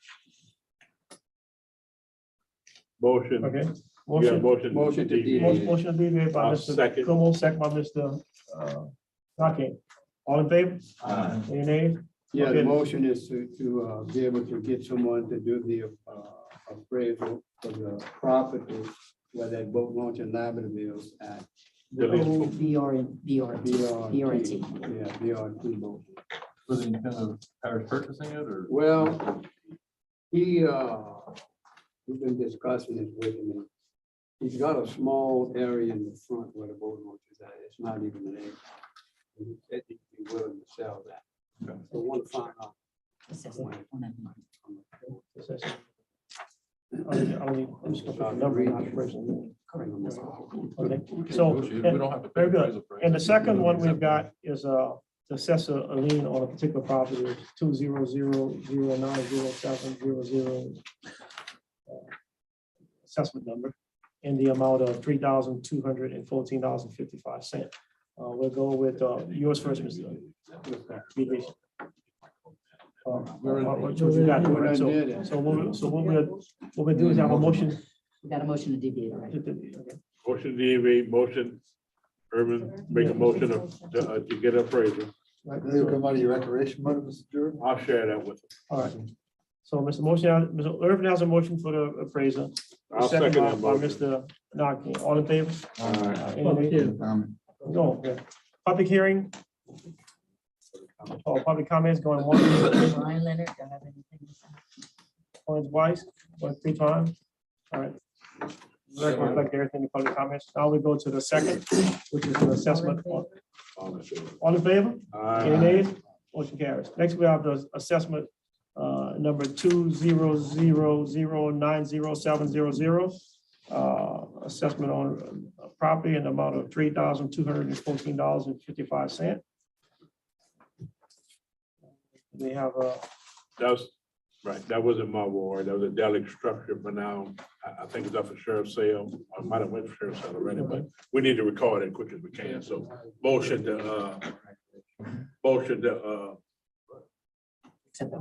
Motion. Okay. Yeah, Motion, motion. to deviate. motion to deviate by I'll Mr. second. Como, second by Mr. Nakane. All in favor? Aye. Any nays? Yeah, Okay. the motion is to be able to get someone to do the appraisal for the property where that boat launch in Laverdale is at. Oh, BRT. BRT. Yeah, BRT boat. For the intent of parish purchasing it or? Well, we've been discussing this with him. He's got a small area in the front where the boat launch is at. It's not even an acre. He said he'd be willing to sell that. Okay. So we want to find out. Assessment on that one. I'm just gonna put the number, not the person. Okay, We so, don't have to pay very good. appraisal price. And the second one we've got is the assessor a lien on a particular property, 200090700. Assessment number in the amount of $3,214.55. We'll go with yours first, Mr. Deviation. What you got, right? So what we do is have a motion. We got a motion to deviate, right? Okay. Motion DV, motion, Urban, make a motion to get appraisal. They'll come out of your recreation money, Mr. Jordan? I'll share that with him. All right. So Mr. Irvin has a motion for the appraiser. I'll second that By motion. Mr. Naki. All in favor? Public hearing. No, okay. Public hearing. Oh, public comments going once, Ryan Leonard, do you have anything to say? going twice, going 3 times. All right. Record reflect everything in public comments. Now we go to the second, which is the assessment. All in favor? Any nays? Motion carries. Next, we have the assessment number 200090700. Assessment on property in the amount of $3,214.55. We have That was, right, that wasn't my ward, that was a derelict structure, but now I think it's up for sheriff's sale. I might have went for sheriff's sale already, but we need to record it as quick as we can, so motion to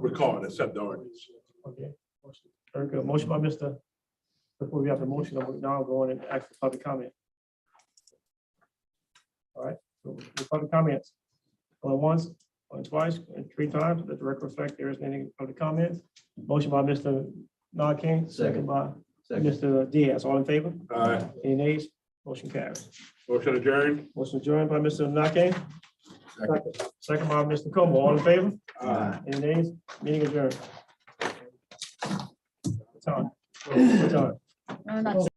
record, accept the ordinance. okay. Very good. Motion by Mr. Before we have the motion, I'm now going and ask for public comment. All right, so the public comments. Going once, going twice, and 3 times. Let the record reflect there isn't any public comments. Motion by Mr. Narcan, second by Mr. Diaz. All in favor? Aye. Any nays? Motion carries. Motion adjourned. Motion adjourned by Mr. Narcan. Second by Mr. Como. All in favor? Aye. Any nays? Meeting adjourned. Time. Time. No, not